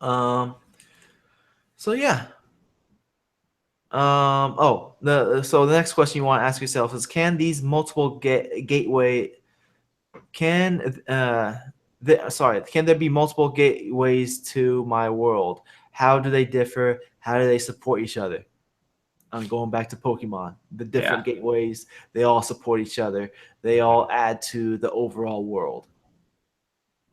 Um. So yeah. So the next question you want to ask yourself is: Can these multiple gateway can can there be multiple gateways to my world? How do they differ? How do they support each other? I'm going back to Pokemon. The Yeah. different gateways, they all support each other. They all add to the overall world.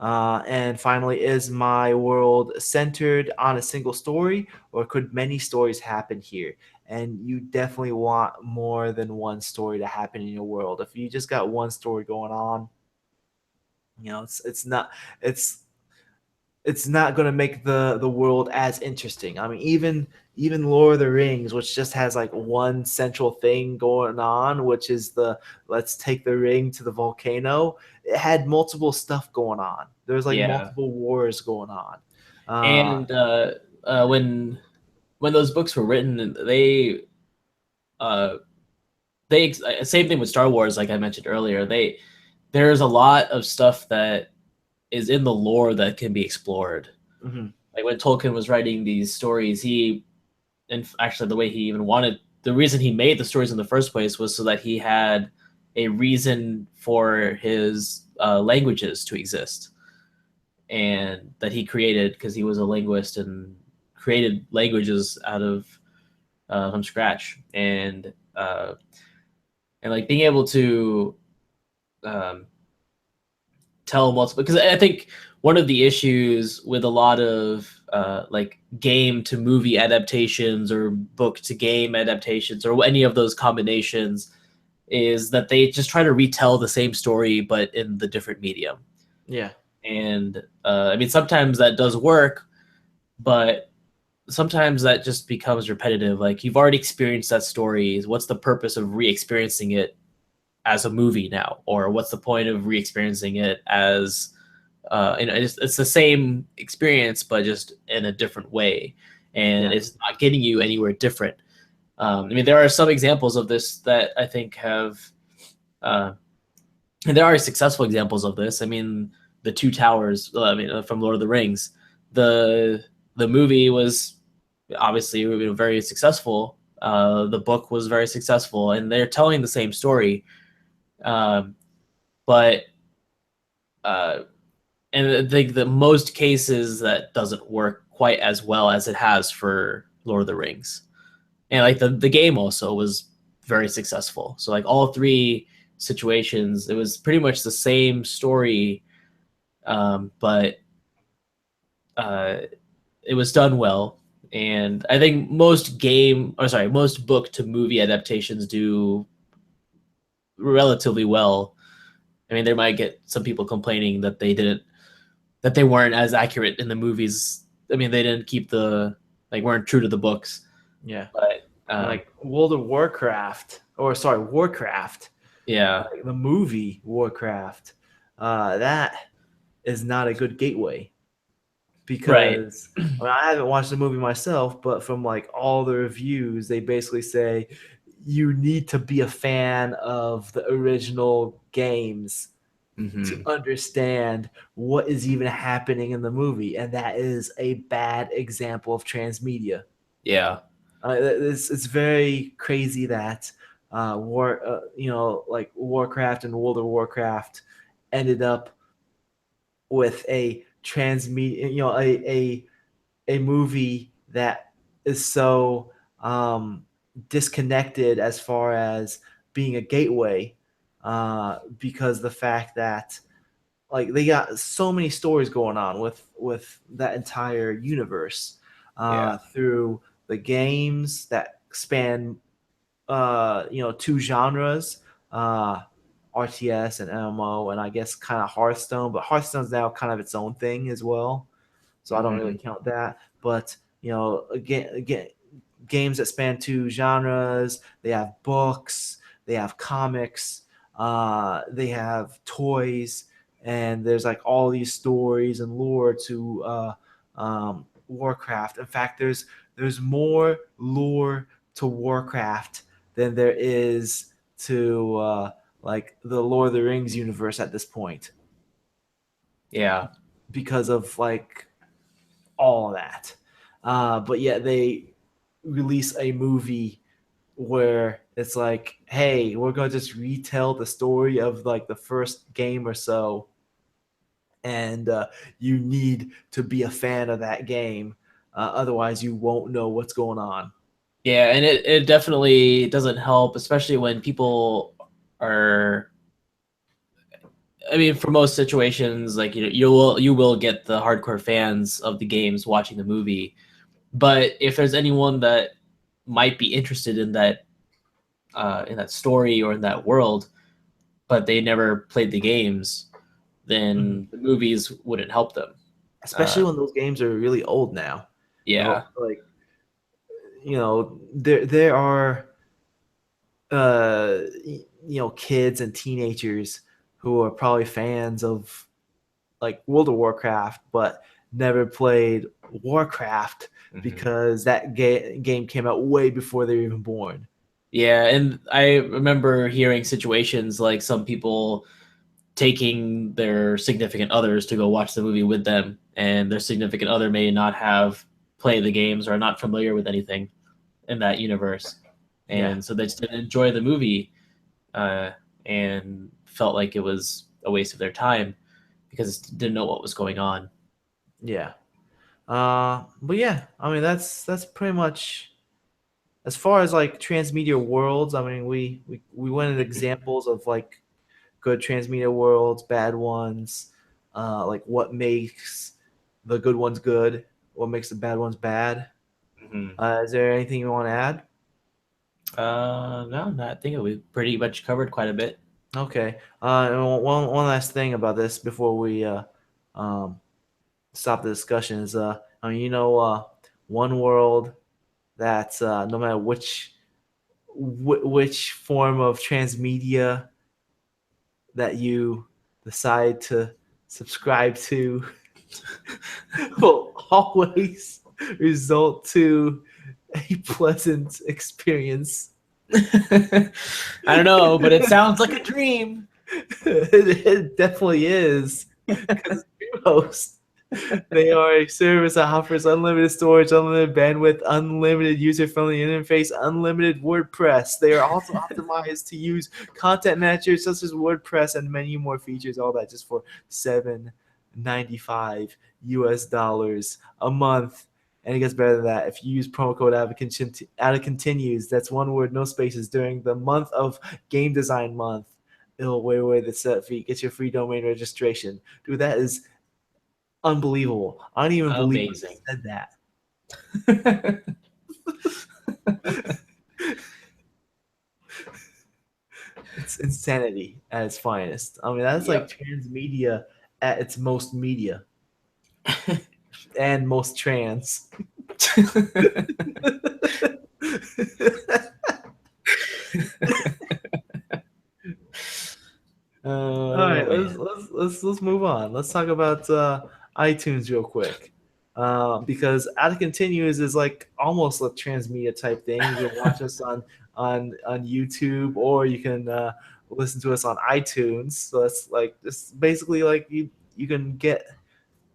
And finally, is my world centered on a single story, or could many stories happen here? And you definitely want more than one story to happen in your world. If you just got one story going on, it's it's not going to make the world as interesting. I mean, even Lord of the Rings, which just has like one central thing going on, which is the let's take the ring to the volcano. It had multiple stuff going on. There's like Yeah. multiple wars going on. And when those books were written, uh, they same thing with Star Wars, like I mentioned earlier. There's a lot of stuff that is in the lore that can be explored. Mhm. Like when Tolkien was writing these stories, and actually the way he even wanted, the reason he made the stories in the first place was so that he had a reason for his languages to exist, and that he created because he was a linguist and created languages out of from scratch, and like being able to um, tell multiple, because I think one of the issues with a lot of like game to movie adaptations or book to game adaptations or any of those combinations is that they just try to retell the same story but in the different medium. Yeah. And I mean, sometimes that does work, but sometimes that just becomes repetitive. Like you've already experienced that story. What's the purpose of re-experiencing it as a movie now? Or what's the point of re-experiencing it as it's the same experience but just in a different way, and Yeah. it's not getting you anywhere different. I mean, there are some examples of this that I think have uh, and there are successful examples of this. I mean, the Two Towers. I mean, from Lord of the Rings, the the movie was obviously very successful. The book was very successful, and they're telling the same story. Um, but uh, and I think that most cases that doesn't work quite as well as it has for Lord of the Rings. And like the game also was very successful. So like all three situations, it was pretty much the same story, but uh, it was done well. And I think most book to movie adaptations do relatively well. I mean, there might get some people complaining that they weren't as accurate in the movies. I mean, they didn't keep weren't true to the books. Yeah. But Like World of Warcraft, or sorry, Warcraft, yeah, like the movie Warcraft, that is not a good gateway right. because I haven't watched the movie myself, but from like all the reviews, they basically say you need to be a fan of the original games to Hmm. understand what is even happening in the movie, and that is a bad example of transmedia. Yeah, It's very crazy that like Warcraft and World of Warcraft ended up with a transmedia, a movie that is so disconnected as far as being a gateway, because the fact that like they got so many stories going on with that entire universe, yeah, through the games that span two genres, uh RTS and MMO, and I guess kind of Hearthstone, but Hearthstone's now kind of its own thing as well, so I don't really hmm, count that. But again, games that span two genres. They have books, they have comics, they have toys, and there's like all these stories and lore to Warcraft. In fact, there's more lore to Warcraft than there is to like the Lord of the Rings universe at this point, yeah, because of like all of that. But yet they release a movie where it's like, hey, we're gonna just retell the story of like the first game or so, and you need to be a fan of that game, otherwise you won't know what's going on. yeah. And it definitely doesn't help, especially when people are. I mean, for most situations, like you will get the hardcore fans of the games watching the movie, but if there's anyone that might be interested in that story or in that world, but they never played the games, Mhm. then the movies wouldn't help them. Especially Uh, when those games are really old now. yeah, Like there are kids and teenagers who are probably fans of like World of Warcraft, but never played Warcraft hmm, because that game came out way before they were even born. yeah. And I remember hearing situations like some people taking their significant others to go watch the movie with them, and their significant other may not have played the games or are not familiar with anything in that universe, Yeah, and so they just didn't enjoy the movie, uh, and felt like it was a waste of their time because it didn't know what was going on. yeah. But yeah, I mean that's pretty much as far as like transmedia worlds. I mean we went into examples of like good transmedia worlds, bad ones, like what makes the good ones good, what makes the bad ones bad. Mm-hmm. Is there anything you want to add? No, no, I think we pretty much covered quite a bit. Okay. And one last thing about this before we um, stop the discussion is I mean one world that no matter which form of transmedia that you decide to subscribe to will always result to a pleasant experience. I don't know, but it sounds like a dream. It definitely is, because Host, they are a service that offers unlimited storage, unlimited bandwidth, unlimited user-friendly interface, unlimited WordPress. They are also optimized to use content managers such as WordPress and many more features. All that just for $7.95 US a month. And it gets better than that. If you use promo code Ada continues, that's one word, no spaces, during the month of Game Design Month, it'll way away the set fee. Get your free domain registration. Dude, that is unbelievable. I don't even believe I Amazing. said that. It's insanity at its finest. I mean, that's like Yep. transmedia at its most media and most trans. All right, let's move on. Let's talk about iTunes real quick, because Out of Continues is like almost a transmedia type thing. You can watch us on YouTube, or you can listen to us on iTunes. So it's like just basically like you can get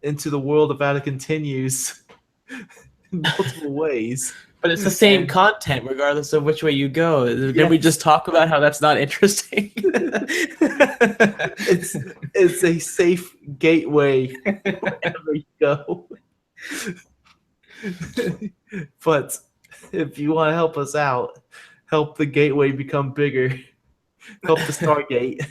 into the world of Out of Continues in multiple ways. But it's the same And- content regardless of which way you go. Did we Yes. just talk about how that's not interesting? It's a safe gateway wherever you go. But if you want to help us out, help the gateway become bigger, help the Stargate,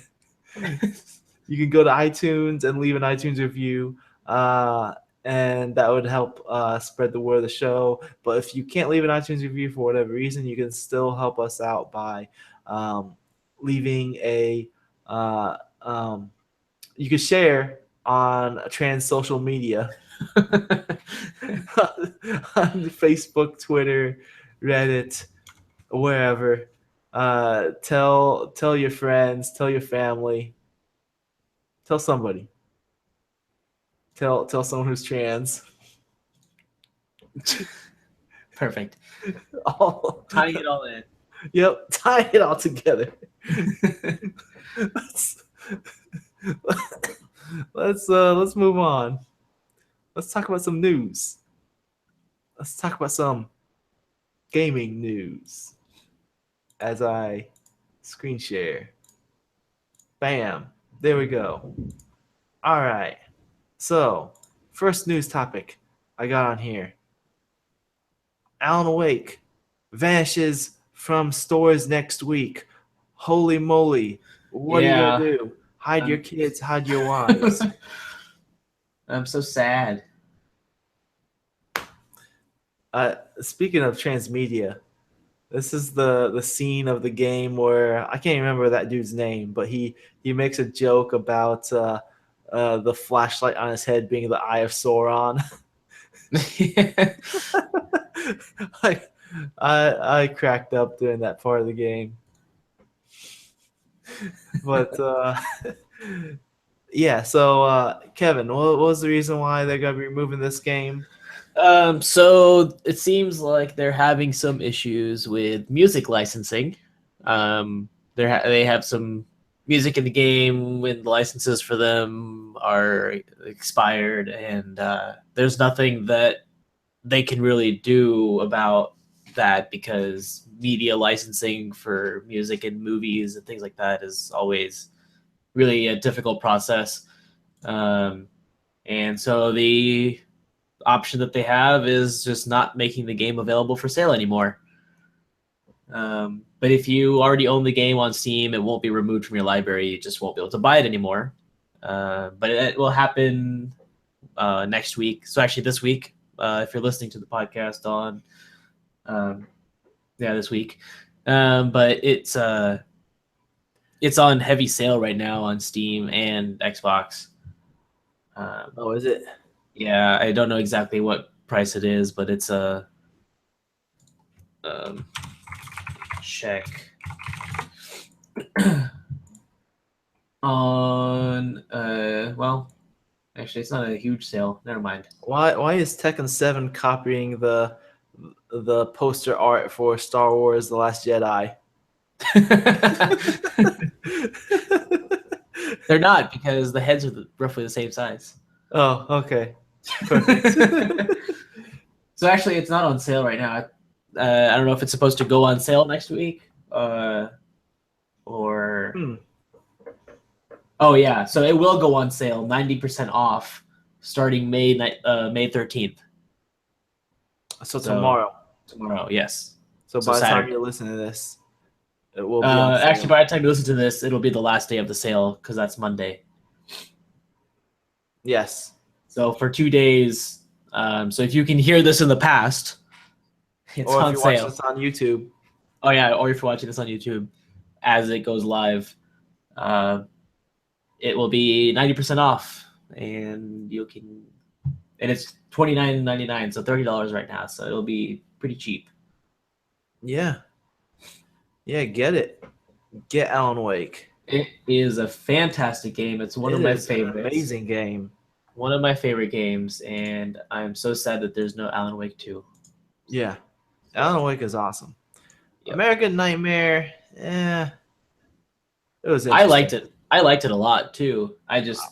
you can go to iTunes and leave an iTunes review, and that would help spread the word of the show. But if you can't leave an iTunes review for whatever reason, you can still help us out by leaving a you can share on trans social media on Facebook, Twitter, Reddit, wherever. Tell your friends, tell your family, tell somebody. Tell someone who's trans. Perfect. All, Tying it all in. yep, tie it all together. Let's move on. Let's talk about some news. Let's talk about some gaming news. As I screen share. Bam. There we go. All right. So, first news topic I got on here. Alan Wake vanishes from stores next week. Holy moly. What are you going to do? Hide your kids, hide your wives. I'm so sad. Speaking of transmedia, this is the scene of the game where I can't remember that dude's name, but he makes a joke about the flashlight on his head being the Eye of Sauron. I cracked up during that part of the game. But yeah, so Kevin, what was the reason why they're gonna be removing this game? So it seems like they're having some issues with music licensing. They have some music in the game when the licenses for them are expired, and there's nothing that they can really do about that because media licensing for music and movies and things like that is always really a difficult process. And so the option that they have is just not making the game available for sale anymore. But if you already own the game on Steam, it won't be removed from your library. You just won't be able to buy it anymore. But it will happen next week. So actually this week, if you're listening to the podcast on, this week. But it's on heavy sale right now on Steam and Xbox. Oh, is it? Yeah, I don't know exactly what price it is, but it's a check on well, actually it's not a huge sale. Never mind. Why is Tekken 7 copying the poster art for Star Wars: The Last Jedi? They're not, because the heads are roughly the same size. Oh, okay. Perfect. So actually, it's not on sale right now. I don't know if it's supposed to go on sale next week, or. Oh yeah, so it will go on sale, 90% off, starting May 13th. So tomorrow. Tomorrow, yes. So by the time you listen to this, it will be on sale. Actually, by the time you listen to this, it'll be the last day of the sale because that's Monday. Yes. So for 2 days. So if you can hear this in the past, it's or on if you sale. watch this on YouTube. Oh yeah, or if you're watching this on YouTube as it goes live, it will be 90% off, and you can, and it's $29.99, so $30 right now. So it'll be pretty cheap. Yeah. Yeah, get it. Get Alan Wake. It is a fantastic game. It's one It of my is an favorites. amazing game. One of my favorite games, and I'm so sad that there's no Alan Wake 2. Yeah. So, Alan Wake is awesome. yep. American Nightmare, it was I interesting. liked it. I liked it a lot too. I just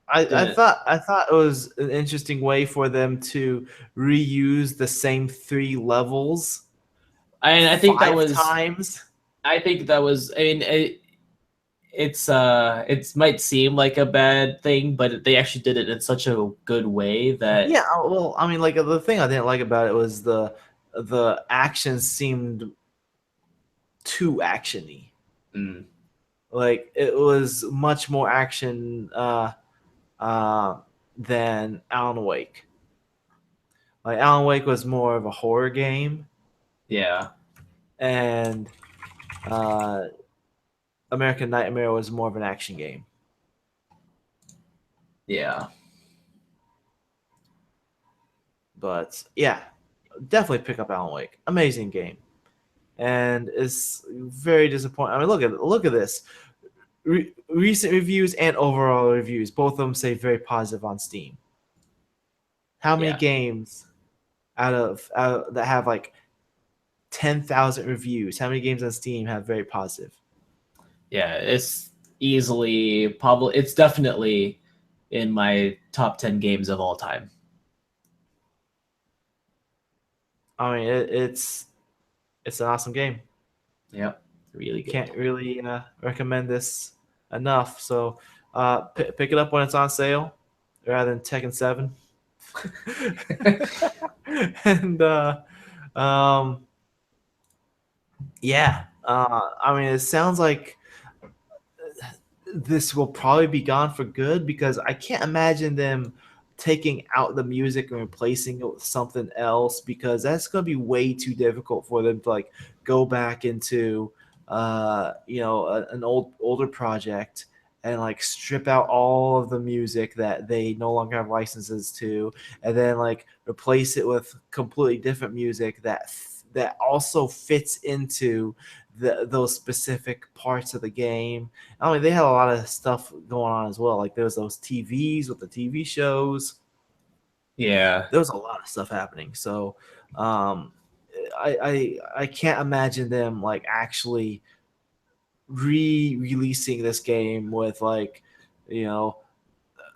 I didn't. thought it was an interesting way for them to reuse the same 3 levels I think that 5 was. times. I think that was. I mean, it might seem like a bad thing, but they actually did it in such a good way that Yeah, well, I mean, like the thing I didn't like about it was the action seemed too actiony. mm, Like it was much more action uh, than Alan Wake. Like Alan Wake was more of a horror game, yeah, and uh, American Nightmare was more of an action game. yeah, But yeah, definitely pick up Alan Wake. Amazing game, and it's very disappointing. I mean, look at this. Recent reviews and overall reviews, both of them say very positive on Steam. How many yeah, games out of that have like 10,000 reviews? How many games on Steam have very positive? yeah. It's easily probably. It's definitely in my top 10 games of all time. I mean, it's an awesome game. Yep, really good. Can't really recommend this enough. So pick it up when it's on sale rather than Tekken 7. And um, yeah, I mean, it sounds like this will probably be gone for good because I can't imagine them taking out the music and replacing it with something else because that's going to be way too difficult for them to like go back into an older project and like strip out all of the music that they no longer have licenses to and then like replace it with completely different music that also fits into those specific parts of the game. I mean, they had a lot of stuff going on as well. Like there was those TVs with the TV shows. Yeah, There was a lot of stuff happening. So, um, I can't imagine them like actually re-releasing this game with like, you know,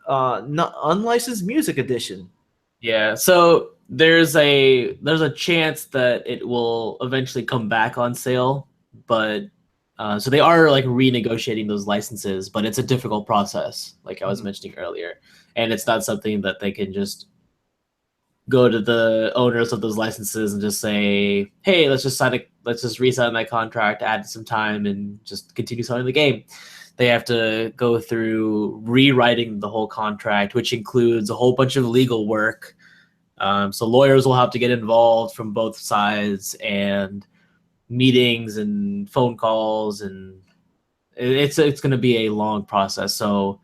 not unlicensed music edition. yeah. So there's a chance that it will eventually come back on sale, but so they are like renegotiating those licenses, but it's a difficult process, like I was Mhm. mentioning earlier, and it's not something that they can just go to the owners of those licenses and just say, "Hey, let's just re-sign that contract, add some time, and just continue selling the game." They have to go through rewriting the whole contract, which includes a whole bunch of legal work. So lawyers will have to get involved from both sides, and meetings and phone calls, and it's going to be a long process. So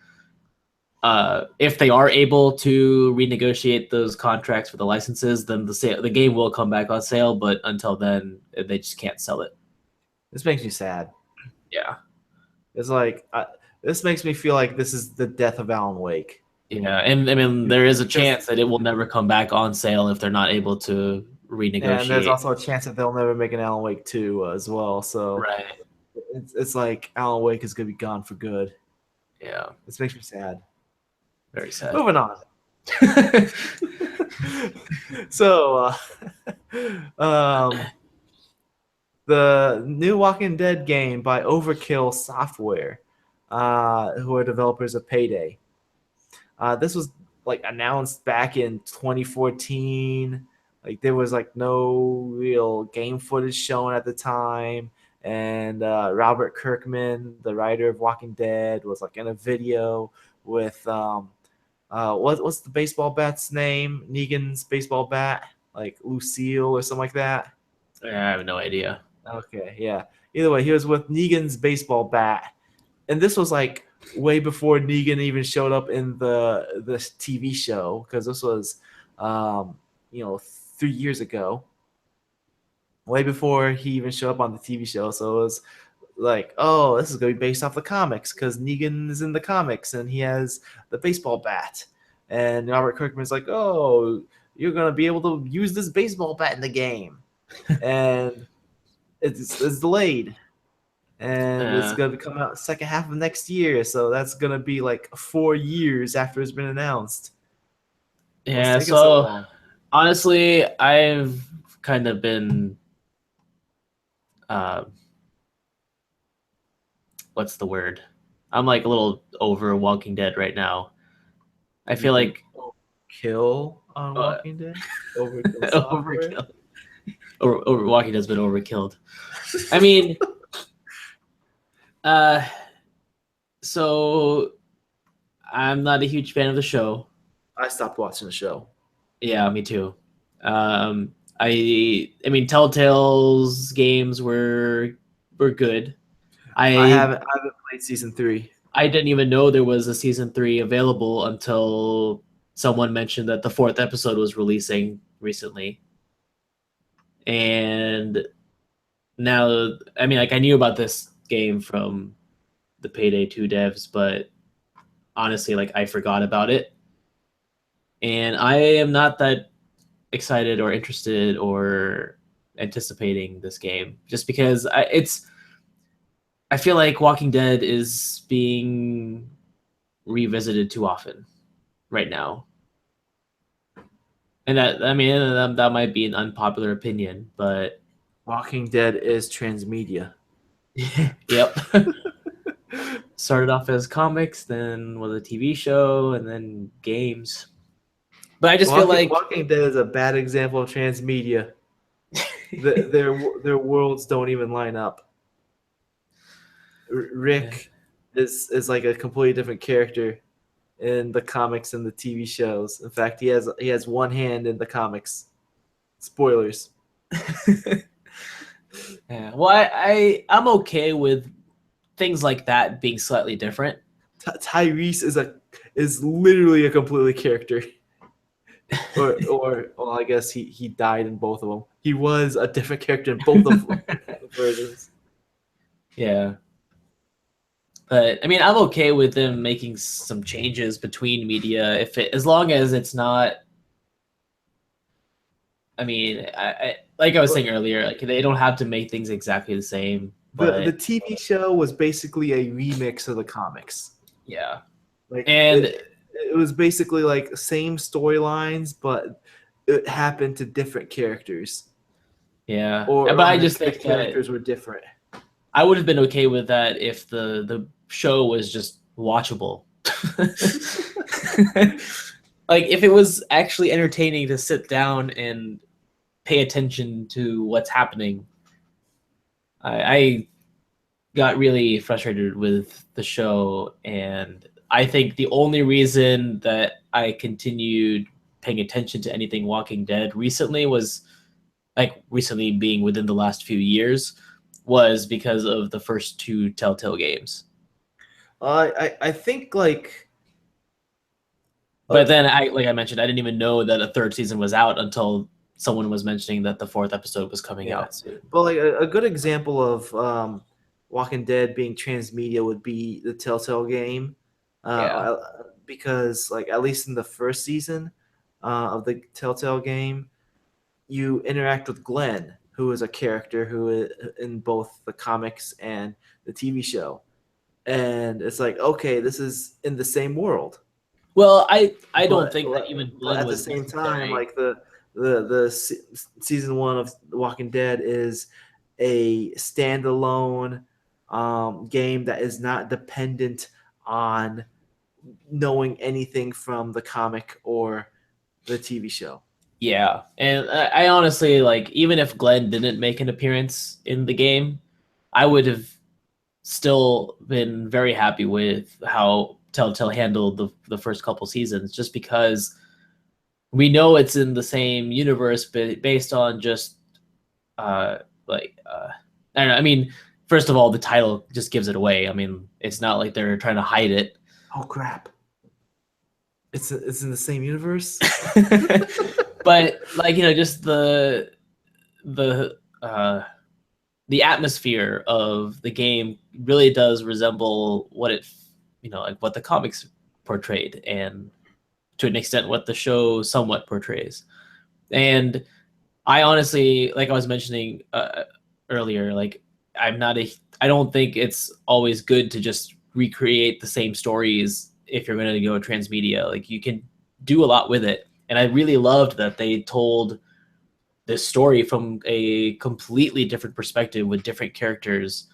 if they are able to renegotiate those contracts for the licenses, then the game will come back on sale. But until then, they just can't sell it. This makes me sad. Yeah, It's like this makes me feel like this is the death of Alan Wake. yeah, and I mean there is a Because chance that it will never come back on sale if they're not able to and there's renegotiate. also a chance that they'll never make an Alan Wake 2 as well. So Right. it's like Alan Wake is going to be gone for good. Yeah. This makes me sad. Very sad. Moving on. So, the new Walking Dead game by Overkill Software, who are developers of Payday. This was like announced back in 2014. Like there was like no real game footage shown at the time, and Robert Kirkman, the writer of Walking Dead, was like in a video with what's the baseball bat's name? Negan's baseball bat, like Lucille or something like that. I have no idea. Okay, yeah. Either way, he was with Negan's baseball bat, and this was like way before Negan even showed up in the TV show because this was, 3 years ago. way before he even showed up on the TV show. So it was like, oh, this is going to be based off the comics because Negan is in the comics and he has the baseball bat. And Robert Kirkman's like, oh, you're going to be able to use this baseball bat in the game. And it's delayed. And it's going to come out second half of next year. So that's going to be like 4 years after it's been announced. Yeah, so honestly, I've kind of been what's the word? I'm like a little over Walking Dead right now. I feel like kill on Walking Dead. Overkill. Over Walking Dead's been overkilled. I mean, so I'm not a huge fan of the show. I stopped watching the show. Yeah, me too. I mean, Telltale's games were good. I haven't played season 3. I didn't even know there was a season 3 available until someone mentioned that the 4th episode was releasing recently. And now, I mean, like, I knew about this game from the Payday 2 devs, but honestly, like, I forgot about it. And I am not that excited or interested or anticipating this game just because I feel like Walking Dead is being revisited too often right now. And that might be an unpopular opinion, but Walking Dead is transmedia. Yep. Started off as comics, then was a TV show, and then games. But I just feel like Walking Dead is a bad example of transmedia. Their worlds don't even line up. Rick is like a completely different character in the comics and the TV shows. In fact, he has one hand in the comics. Spoilers. Yeah. Well, I'm okay with things like that being slightly different. Tyrese is literally a completely character. or well, I guess he died in both of them. He was a different character in both of them versions. Yeah. But I mean, I'm okay with them making some changes between media as long as it's not. I mean, I like I was saying earlier, like they don't have to make things exactly the same. But the TV show was basically a remix of the comics. Yeah, and it was basically like same storylines, but it happened to different characters. Yeah, but I just think characters were different. I would have been okay with that if the show was just watchable. Like if it was actually entertaining to sit down and pay attention to what's happening. I got really frustrated with the show, and I think the only reason that I continued paying attention to anything Walking Dead recently being within the last few years was because of the first 2 Telltale games. I think like, but then like I mentioned, I didn't even know that a 3rd season was out until someone was mentioning that the 4th episode was coming out soon. But like a good example of Walking Dead being transmedia would be the Telltale game, because like at least in the first season of the Telltale game, you interact with Glenn, who is a character who in both the comics and the TV show, and it's like, okay, this is in the same world. Well, I don't think that even Glenn at was the same time, like the season 1 of The Walking Dead is a standalone game that is not dependent on knowing anything from the comic or the TV show. Yeah, and I honestly, like, even if Glenn didn't make an appearance in the game, I would have still been very happy with how Telltale handled the first couple seasons, just because we know it's in the same universe, but based on just I don't know. I mean, first of all, the title just gives it away. I mean, it's not like they're trying to hide it. Oh crap! It's in the same universe. But like, you know, just the the atmosphere of the game really does resemble what it, like what the comics portrayed, and to an extent what the show somewhat portrays. And I honestly, like I was mentioning earlier, like I don't think it's always good to just recreate the same stories if you're going to go transmedia. Like you can do a lot with it. And I really loved that they told this story from a completely different perspective with different characters.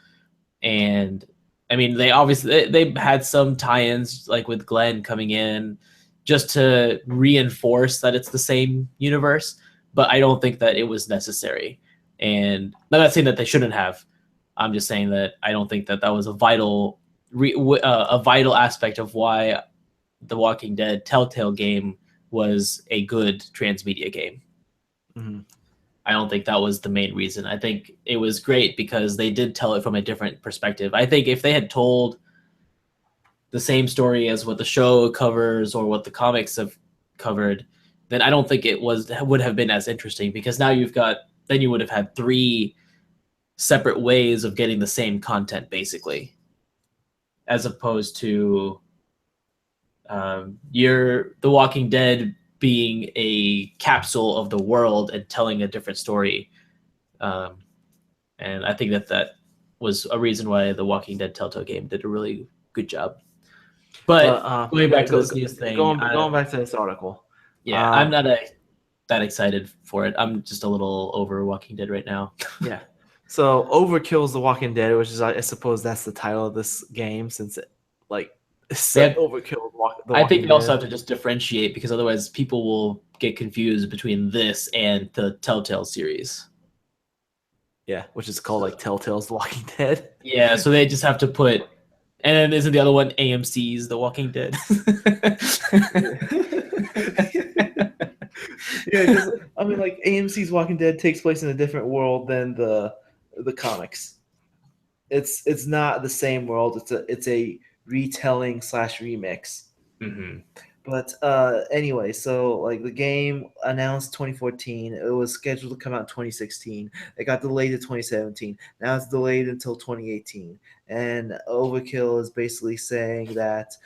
And I mean, they obviously they had some tie-ins like with Glenn coming in just to reinforce that it's the same universe, but I don't think that it was necessary. And I'm not saying that they shouldn't have. I'm just saying that I don't think that that was a vital aspect of why the Walking Dead Telltale game was a good transmedia game. Mm-hmm. I don't think that was the main reason. I think it was great because they did tell it from a different perspective. I think if they had told the same story as what the show covers or what the comics have covered, then I don't think it would have been as interesting, because now you would have had 3 separate ways of getting the same content, basically, as opposed to The Walking Dead being a capsule of the world and telling a different story. And I think that was a reason why the Walking Dead Telltale game did a really good job. But going back to this news thing, going back to this article. Yeah, I'm not that excited for it. I'm just a little over Walking Dead right now. Yeah. So Overkill's The Walking Dead, which is, I suppose that's the title of this game, since it Overkill. I think you also have to just differentiate, because otherwise people will get confused between this and the Telltale series. Yeah, which is called like Telltale's The Walking Dead. Yeah, so they just have to put, and then isn't the other one AMC's The Walking Dead? Yeah, I mean, like AMC's Walking Dead takes place in a different world than the comics. It's not the same world. It's a retelling / remix. Mm-hmm. But anyway, so like the game announced 2014. It was scheduled to come out in 2016. It got delayed to 2017. Now it's delayed until 2018. And Overkill is basically saying that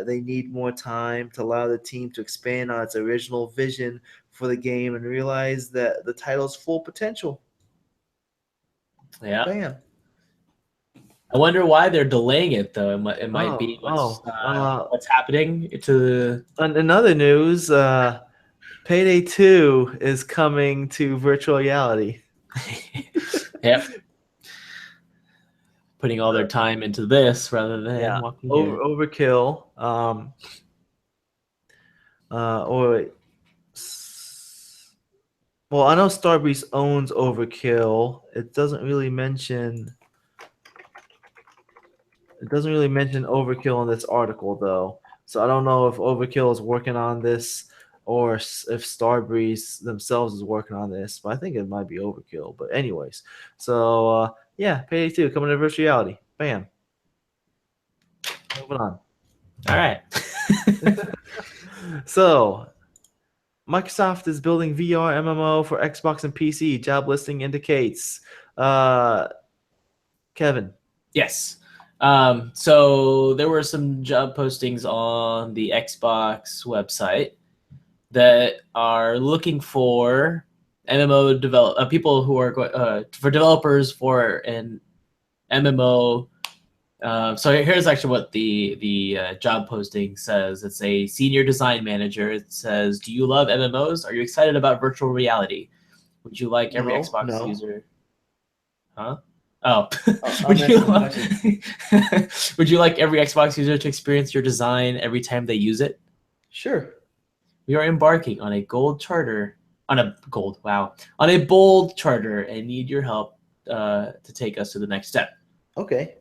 they need more time to allow the team to expand on its original vision for the game and realize that the title's full potential. Yeah. Bam. I wonder why they're delaying it, though. It might be what's happening to. In other news, Payday 2 is coming to virtual reality. Yep. Putting all their time into this rather than Walking Dead. Overkill. Well, I know Starbreeze owns Overkill. It doesn't really mention Overkill in this article, though. So I don't know if Overkill is working on this or if Starbreeze themselves is working on this. But I think it might be Overkill. But anyways, so yeah, Payday 2 coming to virtual reality. Bam. Moving on. All right. So Microsoft is building VR MMO for Xbox and PC. Job listing indicates. Kevin. Yes. So there were some job postings on the Xbox website that are looking for MMO people who are for developers for an MMO. So here's actually what the job posting says. It's a senior design manager. It says, "Do you love MMOs? Are you excited about virtual reality? Would you like every Xbox user?" Huh? Oh, would you like every Xbox user to experience your design every time they use it? Sure. We are embarking on a bold charter and need your help to take us to the next step. Okay.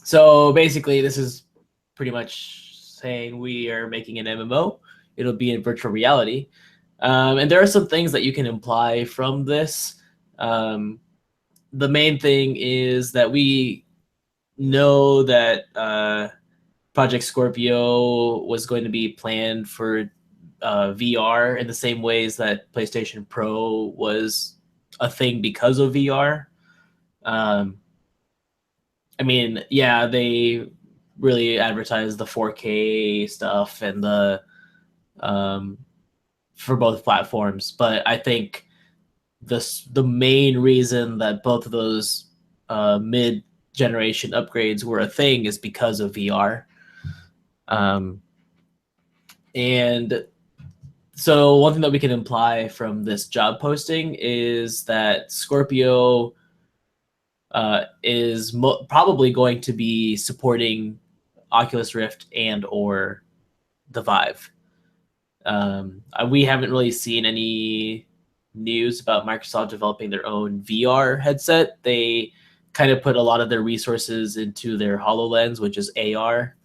So basically, this is pretty much saying we are making an MMO. It'll be in virtual reality. And there are some things that you can imply from this. The main thing is that we know that Project Scorpio was going to be planned for VR in the same ways that PlayStation Pro was a thing because of VR. Um, I mean, yeah, they really advertise the 4K stuff and the um, for both platforms, but I think the main reason that both of those mid generation upgrades were a thing is because of VR. Um, and so one thing that we can imply from this job posting is that Scorpio is probably going to be supporting Oculus Rift and or the Vive. We haven't really seen any news about Microsoft developing their own VR headset. They kind of put a lot of their resources into their HoloLens, which is AR.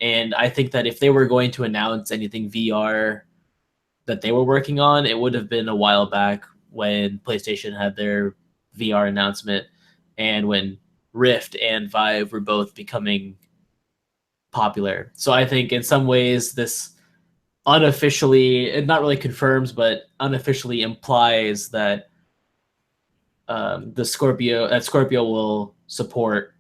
And I think that if they were going to announce anything VR that they were working on, it would have been a while back when PlayStation had their VR announcement and when Rift and Vive were both becoming popular. So I think in some ways this unofficially, it not really confirms, but unofficially implies that Scorpio will support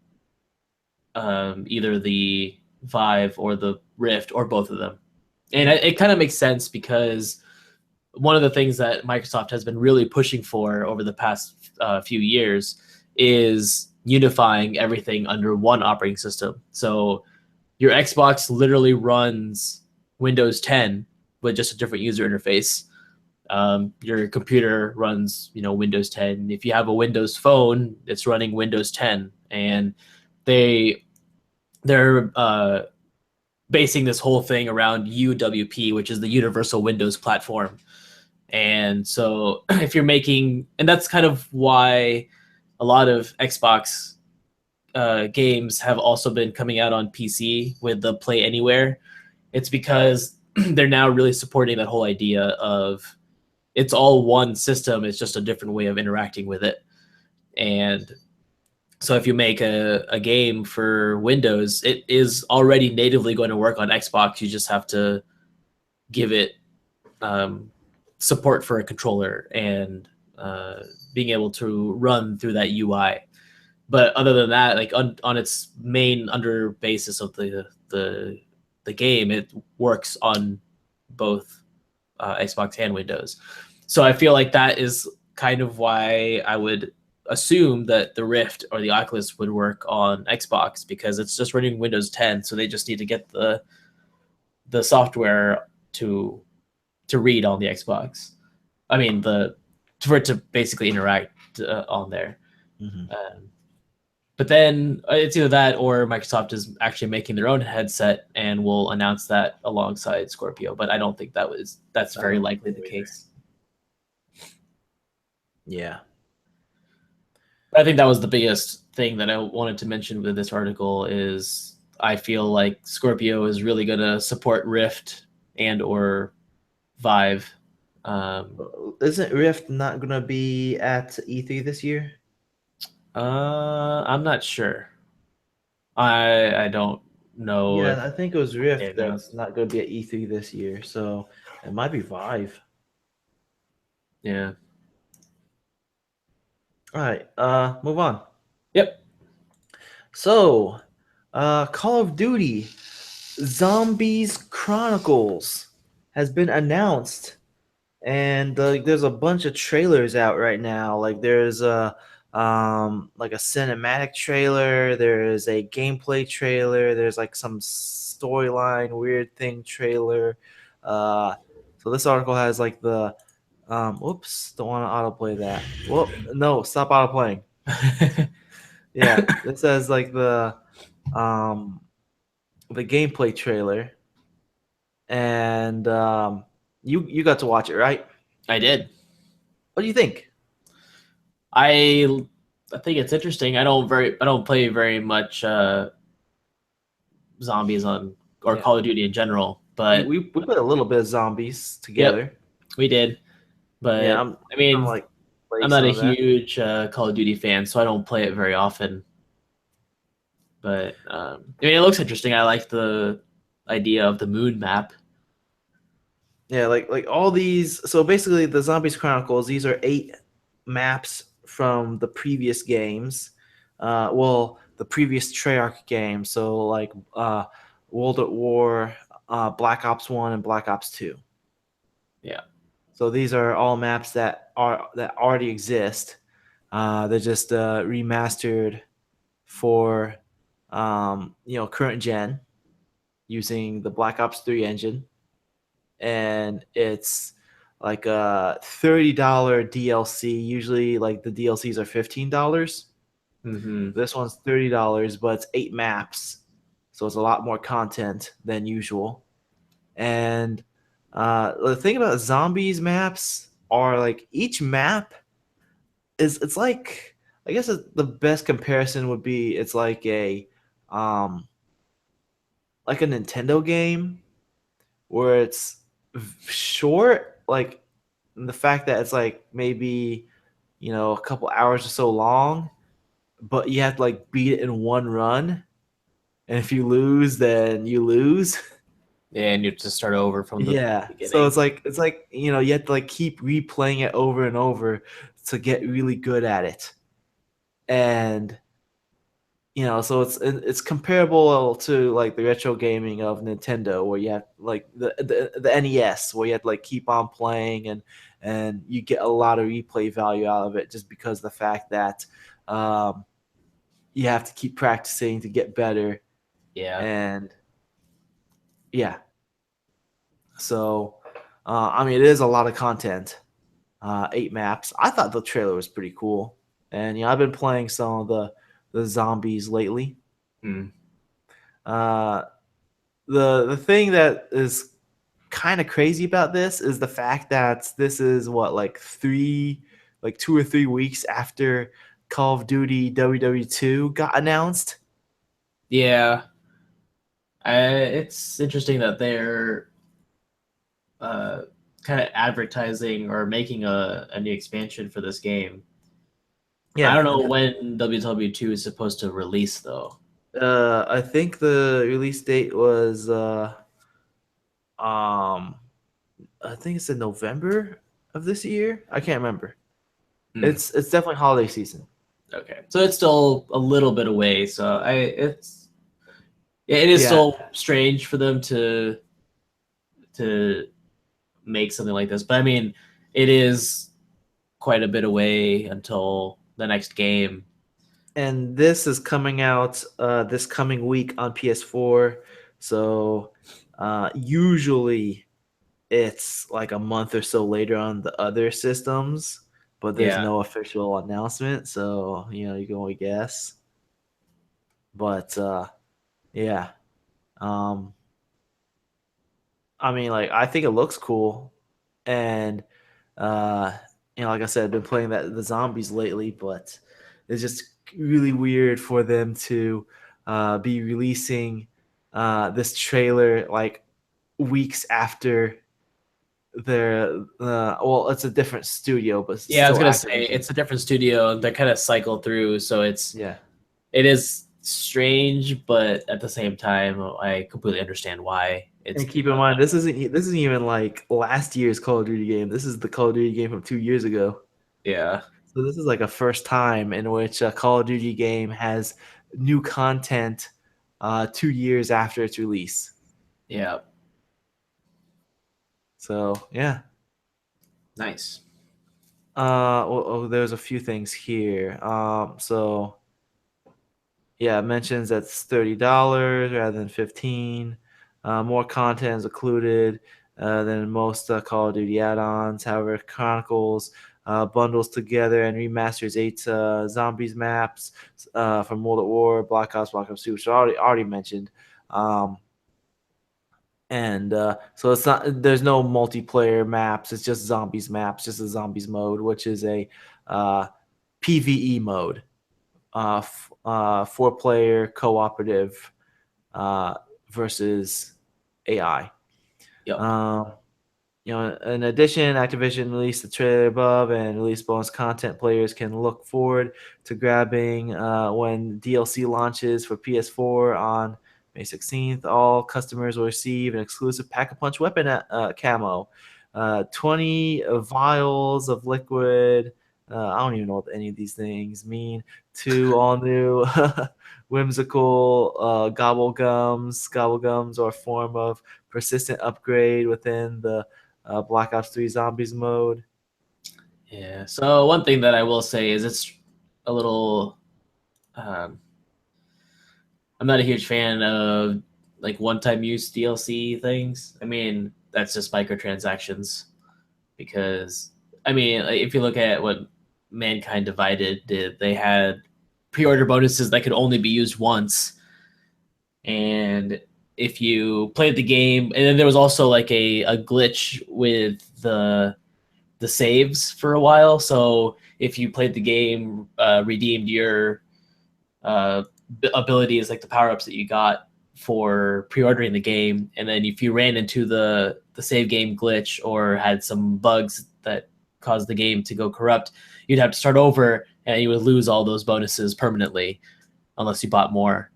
either the Vive or the Rift or both of them. And it kind of makes sense because one of the things that Microsoft has been really pushing for over the past few years is unifying everything under one operating system. So your Xbox literally runs Windows 10 with just a different user interface. Your computer runs, Windows 10. If you have a Windows phone, it's running Windows 10, and they're basing this whole thing around UWP, which is the Universal Windows Platform. And so if you're making, and that's kind of why a lot of Xbox games have also been coming out on PC with the Play Anywhere. It's because they're now really supporting that whole idea of it's all one system. It's just a different way of interacting with it. And so if you make a game for Windows, it is already natively going to work on Xbox. You just have to give it support for a controller and being able to run through that UI. But other than that, like on its main under basis of the game, it works on both Xbox and Windows. So I feel like that is kind of why I would assume that the Rift or the Oculus would work on Xbox, because it's just running Windows 10, so they just need to get the software to read on the Xbox. I mean, for it to basically interact on there. Mm-hmm. But then it's either that or Microsoft is actually making their own headset and will announce that alongside Scorpio. But I don't think that's very likely the case. Yeah. I think that was the biggest thing that I wanted to mention with this article is I feel like Scorpio is really going to support Rift and or Vive. Isn't Rift not going to be at E3 this year? I'm not sure. I don't know. Yeah, I think it was Rift that's not going to be at E3 this year, so it might be Vive. Yeah. All right, move on. Yep. So, Call of Duty Zombies Chronicles has been announced, and there's a bunch of trailers out right now. Like there's a cinematic trailer, there's a gameplay trailer, there's like some storyline weird thing trailer. So this article has like the whoops, don't want to autoplay that. Whoop, no, stop autoplaying. Yeah, it says like the gameplay trailer, and you got to watch it, right? I did. What do you think? I think it's interesting. I don't play very much zombies on Call of Duty in general, but we put a little bit of zombies together. Yep, we did, but yeah, I'm not a huge Call of Duty fan, so I don't play it very often. But it looks interesting. I like the idea of the moon map. Yeah, like all these. So basically, the Zombies Chronicles. These are 8 maps from the previous games. Well, the previous Treyarch game. So like World at War, Black Ops 1, and Black Ops 2. Yeah. So these are all maps that already exist. They're just remastered for current gen using the Black Ops 3 engine, and it's like a $30 DLC. Usually, like the DLCs are $15. Mm-hmm. This one's $30, but it's 8 maps, so it's a lot more content than usual. And the thing about zombies maps are like each map it's like I guess the best comparison would be it's um like a Nintendo game where it's short, like the fact that it's like maybe a couple hours or so long, but you have to like beat it in one run, and if you lose, then you lose. Yeah, and you have to start over from the Yeah, so beginning. it's like you have to like keep replaying it over and over to get really good at it, and so it's comparable to like the retro gaming of Nintendo, where you have like the NES, where you have to like keep on playing, and you get a lot of replay value out of it just because of the fact that um, you have to keep practicing to get better, Yeah. and yeah, so I mean it is a lot of content. 8 maps. I thought the trailer was pretty cool, and I've been playing some of the zombies lately. Mm. Uh, the thing that is kind of crazy about this is the fact that this is what like 2 or 3 weeks after Call of Duty WW2 got announced. Yeah. It's interesting that they're uh, kind of advertising or making a new expansion for this game. I Yeah, don't know and when WW2 is supposed to release though. I think the release date was um I think it's in November of this year. I can't remember. Hmm. It's definitely holiday season. Okay, so it's still a little bit away. So it is Yeah, still strange for them to make something like this, but I mean, it is quite a bit away until the next game. and this is coming out this coming week on PS4. So usually it's like a month or so later on the other systems, but there's Yeah, no official announcement. So you can only guess. But yeah, um, I mean, like I think it looks cool, and uh, like I said, I've been playing the zombies lately, but it's just really weird for them to be releasing this trailer like weeks after their well, it's a different studio, but it's yeah. I was still gonna say Activision. it's a different studio. They kind of cycle through, so Yeah. it is strange, but at the same time, I completely understand why it's And being keep in done mind, that this isn't even like last year's Call of Duty game. This is the Call of Duty game from 2 years ago. way. Yeah, So this is like a first time in which a Call of Duty game has new content 2 years after its release. yeah, So yeah. nice. There's a few things here. So yeah, it mentions that's $30 rather than 15. More content is included than most Call of Duty add-ons. However, Chronicles bundles together and remasters 8 zombies maps from World at War, Black Ops, Black Ops 2, which I already mentioned. Um, and so it's not there's no multiplayer maps. It's just zombies maps, just a zombies mode, which is a uh, PVE mode, 4-player cooperative uh, versus AI. Yep. Um, in addition, Activision released the trailer above and released bonus content players can look forward to grabbing when DLC launches for PS4 on May 16th, all customers will receive an exclusive Pack-a-Punch weapon camo. 20 vials of liquid. I don't even know what any of these things mean. 2 all new whimsical gobble gums. Gobble gums are a form of persistent upgrade within the Black Ops 3 Zombies mode. Yeah. So one thing that I will say is it's a little. I'm not a huge fan of like one-time use DLC things. I mean, that's just microtransactions. Because I mean, if you look at what Mankind Divided did, they had pre-order bonuses that could only be used once, and if you played the game, and then there was also like a glitch with the saves for a while. So if you played the game, redeemed your abilities, like the power-ups that you got for pre-ordering the game, and then if you ran into the save game glitch or had some bugs that caused the game to go corrupt, you'd have to start over and you would lose all those bonuses permanently unless you bought more.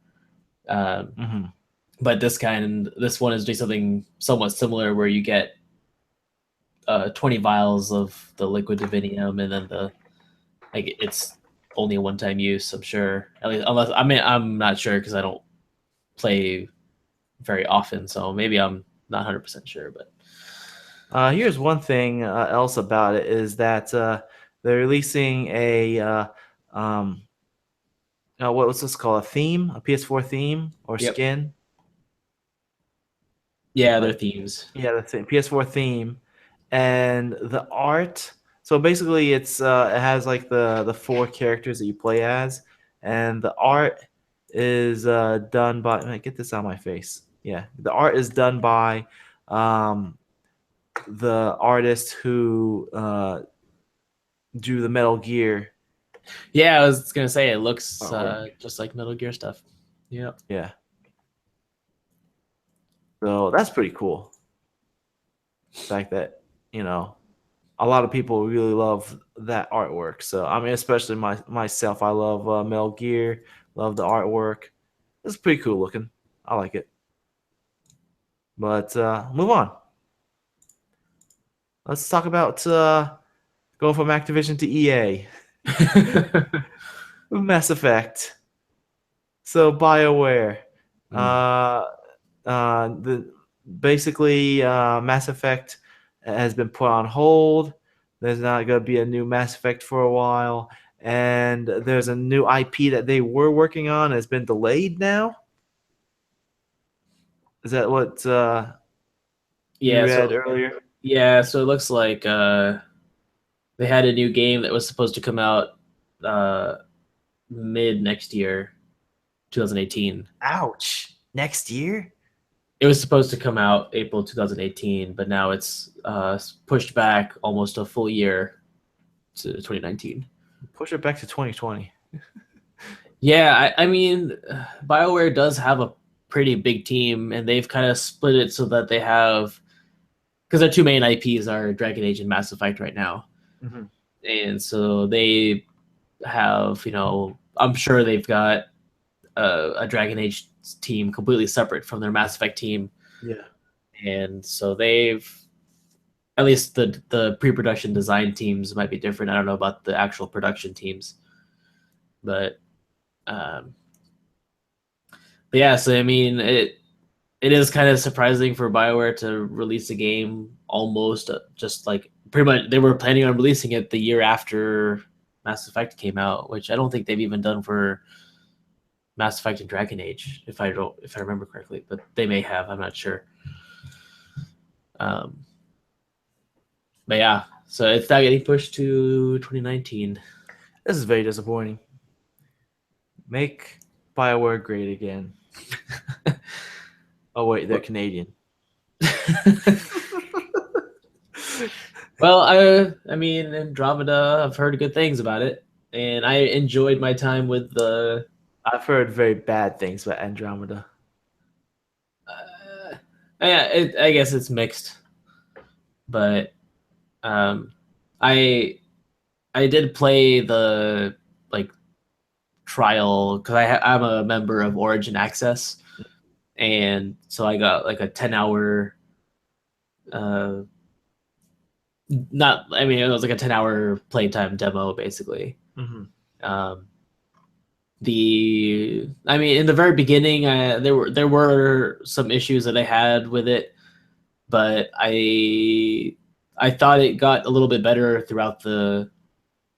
But this one is doing something somewhat similar where you get 20 vials of the liquid divinium, and then it's only a one-time use, I'm sure. At least, unless I'm not sure because I don't play very often, so maybe I'm not 100% sure. But here's one thing else about it is that they're releasing what's this called? A theme, a PS4 theme or skin? Yeah, their themes. Yeah, the PS4 theme, and the art. So basically, it has like the 4 characters that you play as, and the art is done by. Get this out of my face. Yeah, the art is done by the artist who drew the Metal Gear. Yeah, I was gonna say it looks just like Metal Gear stuff. Yeah. Yeah. So that's pretty cool. The fact that, a lot of people really love that artwork. So I mean, especially myself, I love Metal Gear, love the artwork. It's pretty cool looking. I like it. But move on. Let's talk about going from Activision to EA. Mass Effect. So BioWare. Basically Mass Effect has been put on hold. There's not going to be a new Mass Effect for a while, and there's a new IP that they were working on has been delayed now. Is that what you read earlier? Yeah, so it looks like they had a new game that was supposed to come out mid next year, 2018. Ouch! Next year? It was supposed to come out April 2018, but now it's pushed back almost a full year to 2019. Push it back to 2020. Yeah, I mean, BioWare does have a pretty big team, and they've kind of split it so that they have, because their 2 main IPs are Dragon Age and Mass Effect right now. Mm-hmm. And so they have, I'm sure they've got a Dragon Age team completely separate from their Mass Effect team. Yeah. And so they've, at least the pre-production design teams might be different. I don't know about the actual production teams, but yeah. So I mean, it is kind of surprising for BioWare to release a game almost just like pretty much they were planning on releasing it the year after Mass Effect came out, which I don't think they've even done for Mass Effect and Dragon Age, if I remember correctly, but they may have. I'm not sure. But yeah, so it's not getting pushed to 2019. This is very disappointing. Make BioWare great again. Oh wait, they're Canadian. Well, I mean, Andromeda, I've heard good things about it, and I enjoyed my time with the. I've heard very bad things about Andromeda. Yeah, I guess it's mixed, but I did play the trial because I'm a member of Origin Access, and so I got like a 10-hour. Not, I mean, it was like a 10-hour playtime demo basically. Mm-hmm. Um, I mean, in the very beginning, there were some issues that I had with it, but I thought it got a little bit better throughout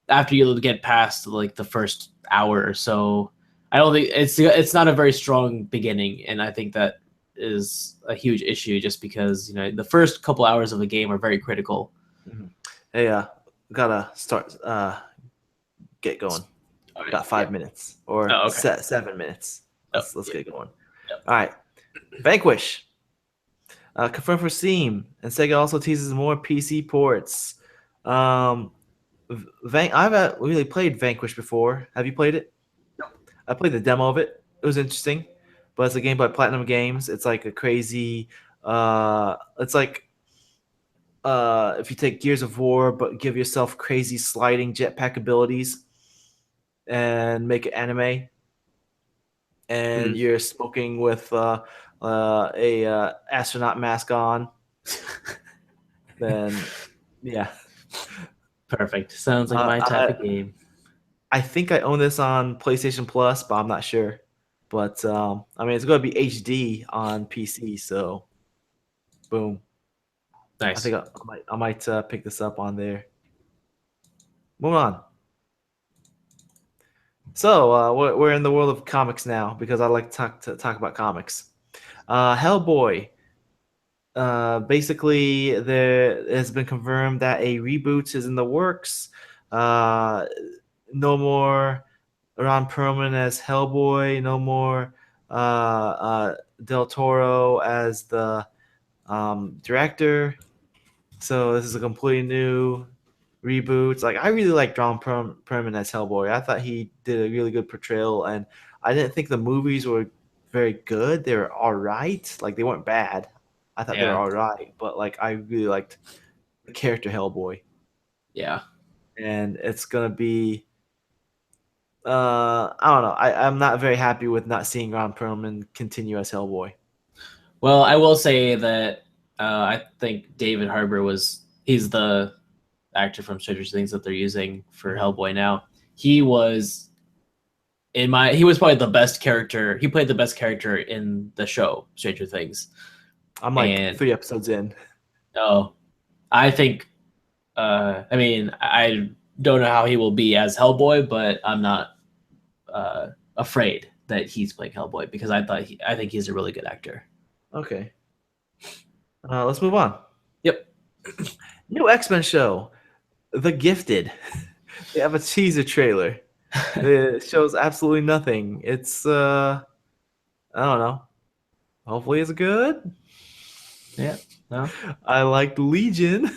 after you get past like the first hour or so. I don't think it's not a very strong beginning, and I think that is a huge issue just because the first couple hours of the game are very critical. Mm-hmm. Hey, gotta start. Get going. All right. Got 5 minutes or Oh, okay. 7 minutes. Oh, Let's get going. Yep. All right, Vanquish. Confirmed for Steam, and Sega also teases more PC ports. I haven't really played Vanquish before. Have you played it? I played the demo of it. It was interesting, but it's a game by Platinum Games. It's like a crazy. It's like if you take Gears of War, but give yourself crazy sliding jetpack abilities and make it anime, and you're smoking with a astronaut mask on. Then, yeah. Perfect. Sounds like my type of game. I think I own this on PlayStation Plus, but I'm not sure. But I mean, it's going to be HD on PC, so boom. I Nice. think I might pick this up on there. Move on. So we're in the world of comics now because I like to talk about comics. Hellboy. Basically, there has been confirmed that a reboot is in the works. No more Ron Perlman as Hellboy. No more Del Toro as the director. So this is a completely new reboot. Like I really liked Ron Perlman as Hellboy. I thought he did a really good portrayal, and I didn't think the movies were very good. They were all right. Like they weren't bad. I thought they were all right, but like I really liked the character Hellboy. Yeah. And it's gonna be I don't know. I'm not very happy with not seeing Ron Perlman continue as Hellboy. Well, I will say that I think David Harbour he's the actor from Stranger Things that they're using for Hellboy now. He was probably the best character. He played the best character in the show Stranger Things. I'm like 3 episodes in. Oh, I think. I mean, I don't know how he will be as Hellboy, but I'm not afraid that he's playing Hellboy because I think he's a really good actor. Okay. Let's move on. Yep. New X-Men show, The Gifted. They have a teaser trailer. It shows absolutely nothing. It's I don't know. Hopefully it's good. Yeah. No. I like Legion.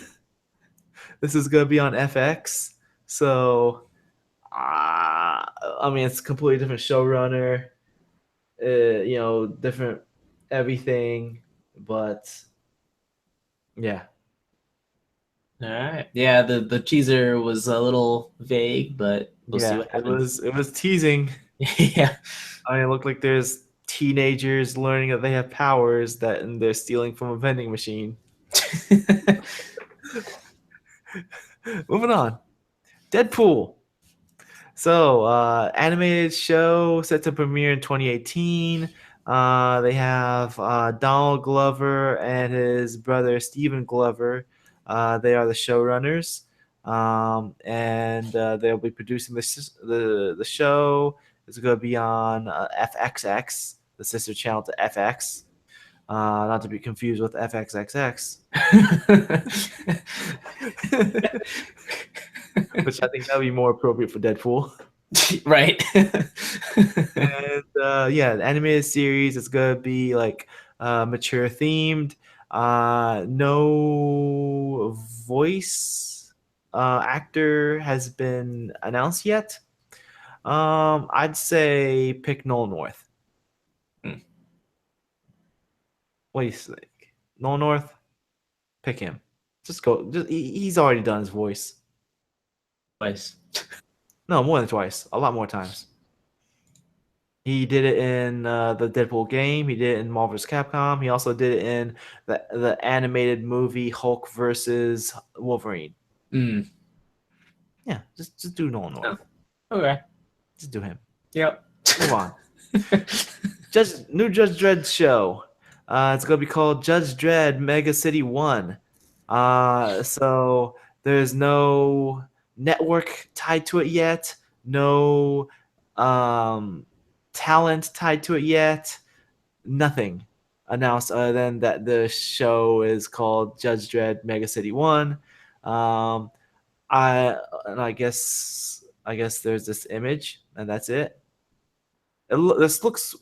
This is gonna be on FX. So I mean it's a completely different showrunner. Different everything. But yeah. All right. Yeah, the teaser was a little vague, but we'll see what happens. It was teasing. Yeah. I mean, it looked like there's teenagers learning that they have powers and they're stealing from a vending machine. Moving on. Deadpool. So, animated show set to premiere in 2018. They have Donald Glover and his brother Stephen Glover. They are the showrunners, and they'll be producing the show. It's going to be on FXX, the sister channel to FX. Not to be confused with FXXX. Which I think that would be more appropriate for Deadpool. Right. And the animated series is going to be like mature themed. No voice actor has been announced yet. I'd say pick Nolan North. What do you think? Nolan North? Pick him. Just go. He's already done his voice. Twice. No, more than twice. A lot more times. He did it in the Deadpool game. He did it in Marvel vs. Capcom. He also did it in the animated movie Hulk versus Wolverine. Mm. Yeah, just do Nolan North. Okay. Just do him. Yep. Move on. New Judge Dredd show. It's gonna be called Judge Dredd Mega City 1. So there's no network tied to it yet. No talent tied to it yet. Nothing announced other than that the show is called Judge Dredd Mega City 1. I guess there's this image and that's it. This looks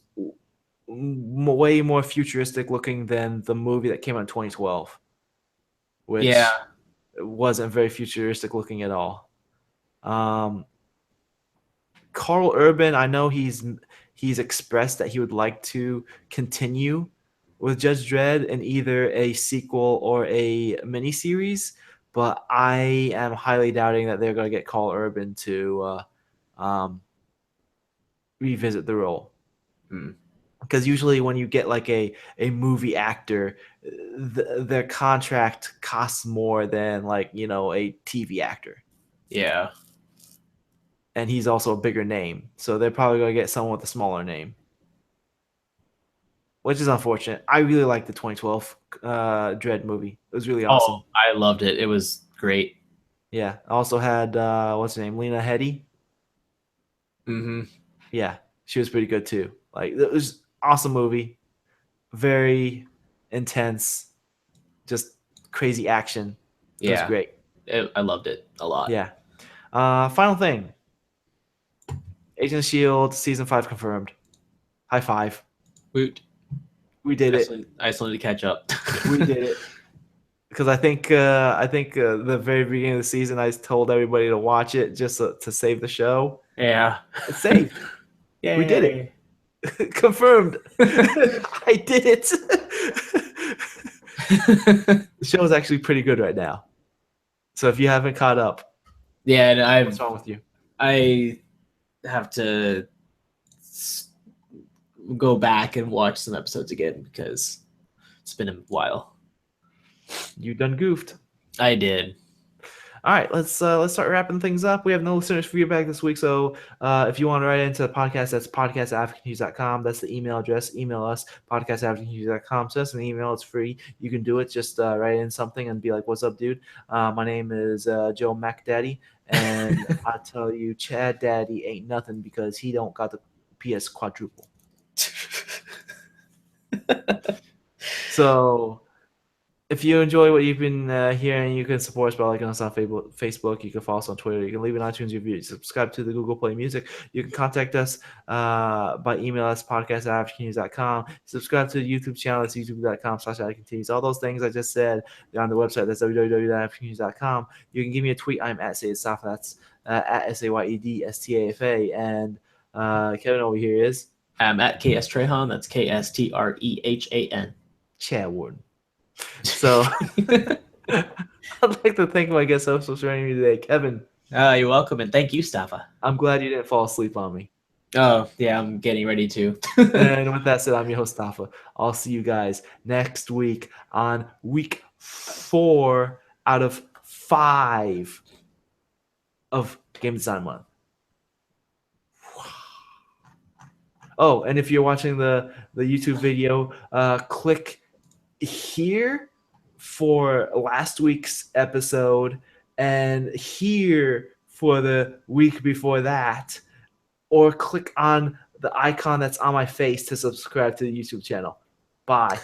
way more futuristic looking than the movie that came out in 2012, which wasn't very futuristic looking at all. Carl Urban, I know he's expressed that he would like to continue with Judge Dredd in either a sequel or a miniseries, but I am highly doubting that they're going to get Carl Urban to revisit the role. Because usually when you get like a movie actor, their contract costs more than like, you know, a TV actor. Yeah. And he's also a bigger name. So they're probably going to get someone with a smaller name, which is unfortunate. I really liked the 2012 Dredd movie. It was really awesome. Oh, I loved it. It was great. Yeah. I also had, what's her name? Lena Headey. Mm-hmm. Yeah. She was pretty good too. Like, it was awesome movie. Very intense. Just crazy action. It was great. I loved it a lot. Yeah. Final thing. Agent of S.H.I.E.L.D. Season 5 confirmed. High five. Woot. We did it. I just wanted to catch up. We did it. Because I think the very beginning of the season, I told everybody to watch it just to save the show. Yeah. It's saved. Yeah. We did it. Confirmed. I did it. The show is actually pretty good right now. So if you haven't caught up, and what's wrong with you? I have to go back and watch some episodes again because it's been a while. You done goofed. I did. All right, let's start wrapping things up. We have no listeners feedback this week, so if you want to write into the podcast, that's podcast@africanhughes.com. That's the email address. Email us, podcast@africanhughes.com. Send us an email. It's free. You can do it. Just write in something and be like, what's up, dude? My name is Joe MacDaddy, and I tell you, Chad Daddy ain't nothing because he don't got the PS quadruple. So if you enjoy what you've been hearing, you can support us by liking us on Facebook. You can follow us on Twitter. You can leave an iTunes review. Subscribe to the Google Play Music. You can contact us by email us, podcast@africanhughes.com. Subscribe to the YouTube channel. It's youtube.com/africanhughes. All those things I just said, they're on the website. That's www.africanhughes.com. You can give me a tweet. I'm at SayedStafa. That's at SayedStafa. And Kevin over here is? I'm at KS Trehan. That's KSTREHAN. Chad Warden. So I'd like to thank my guest host for joining me today, Kevin. You're welcome, and thank you, Stafa. I'm glad you didn't fall asleep on me. Oh, yeah, I'm getting ready to. And with that said, I'm your host, Stafa. I'll see you guys next week on week 4 out of 5 of Game Design Month. Oh, and if you're watching the YouTube video, click here for last week's episode and here for the week before that, or click on the icon that's on my face to subscribe to the YouTube channel. Bye.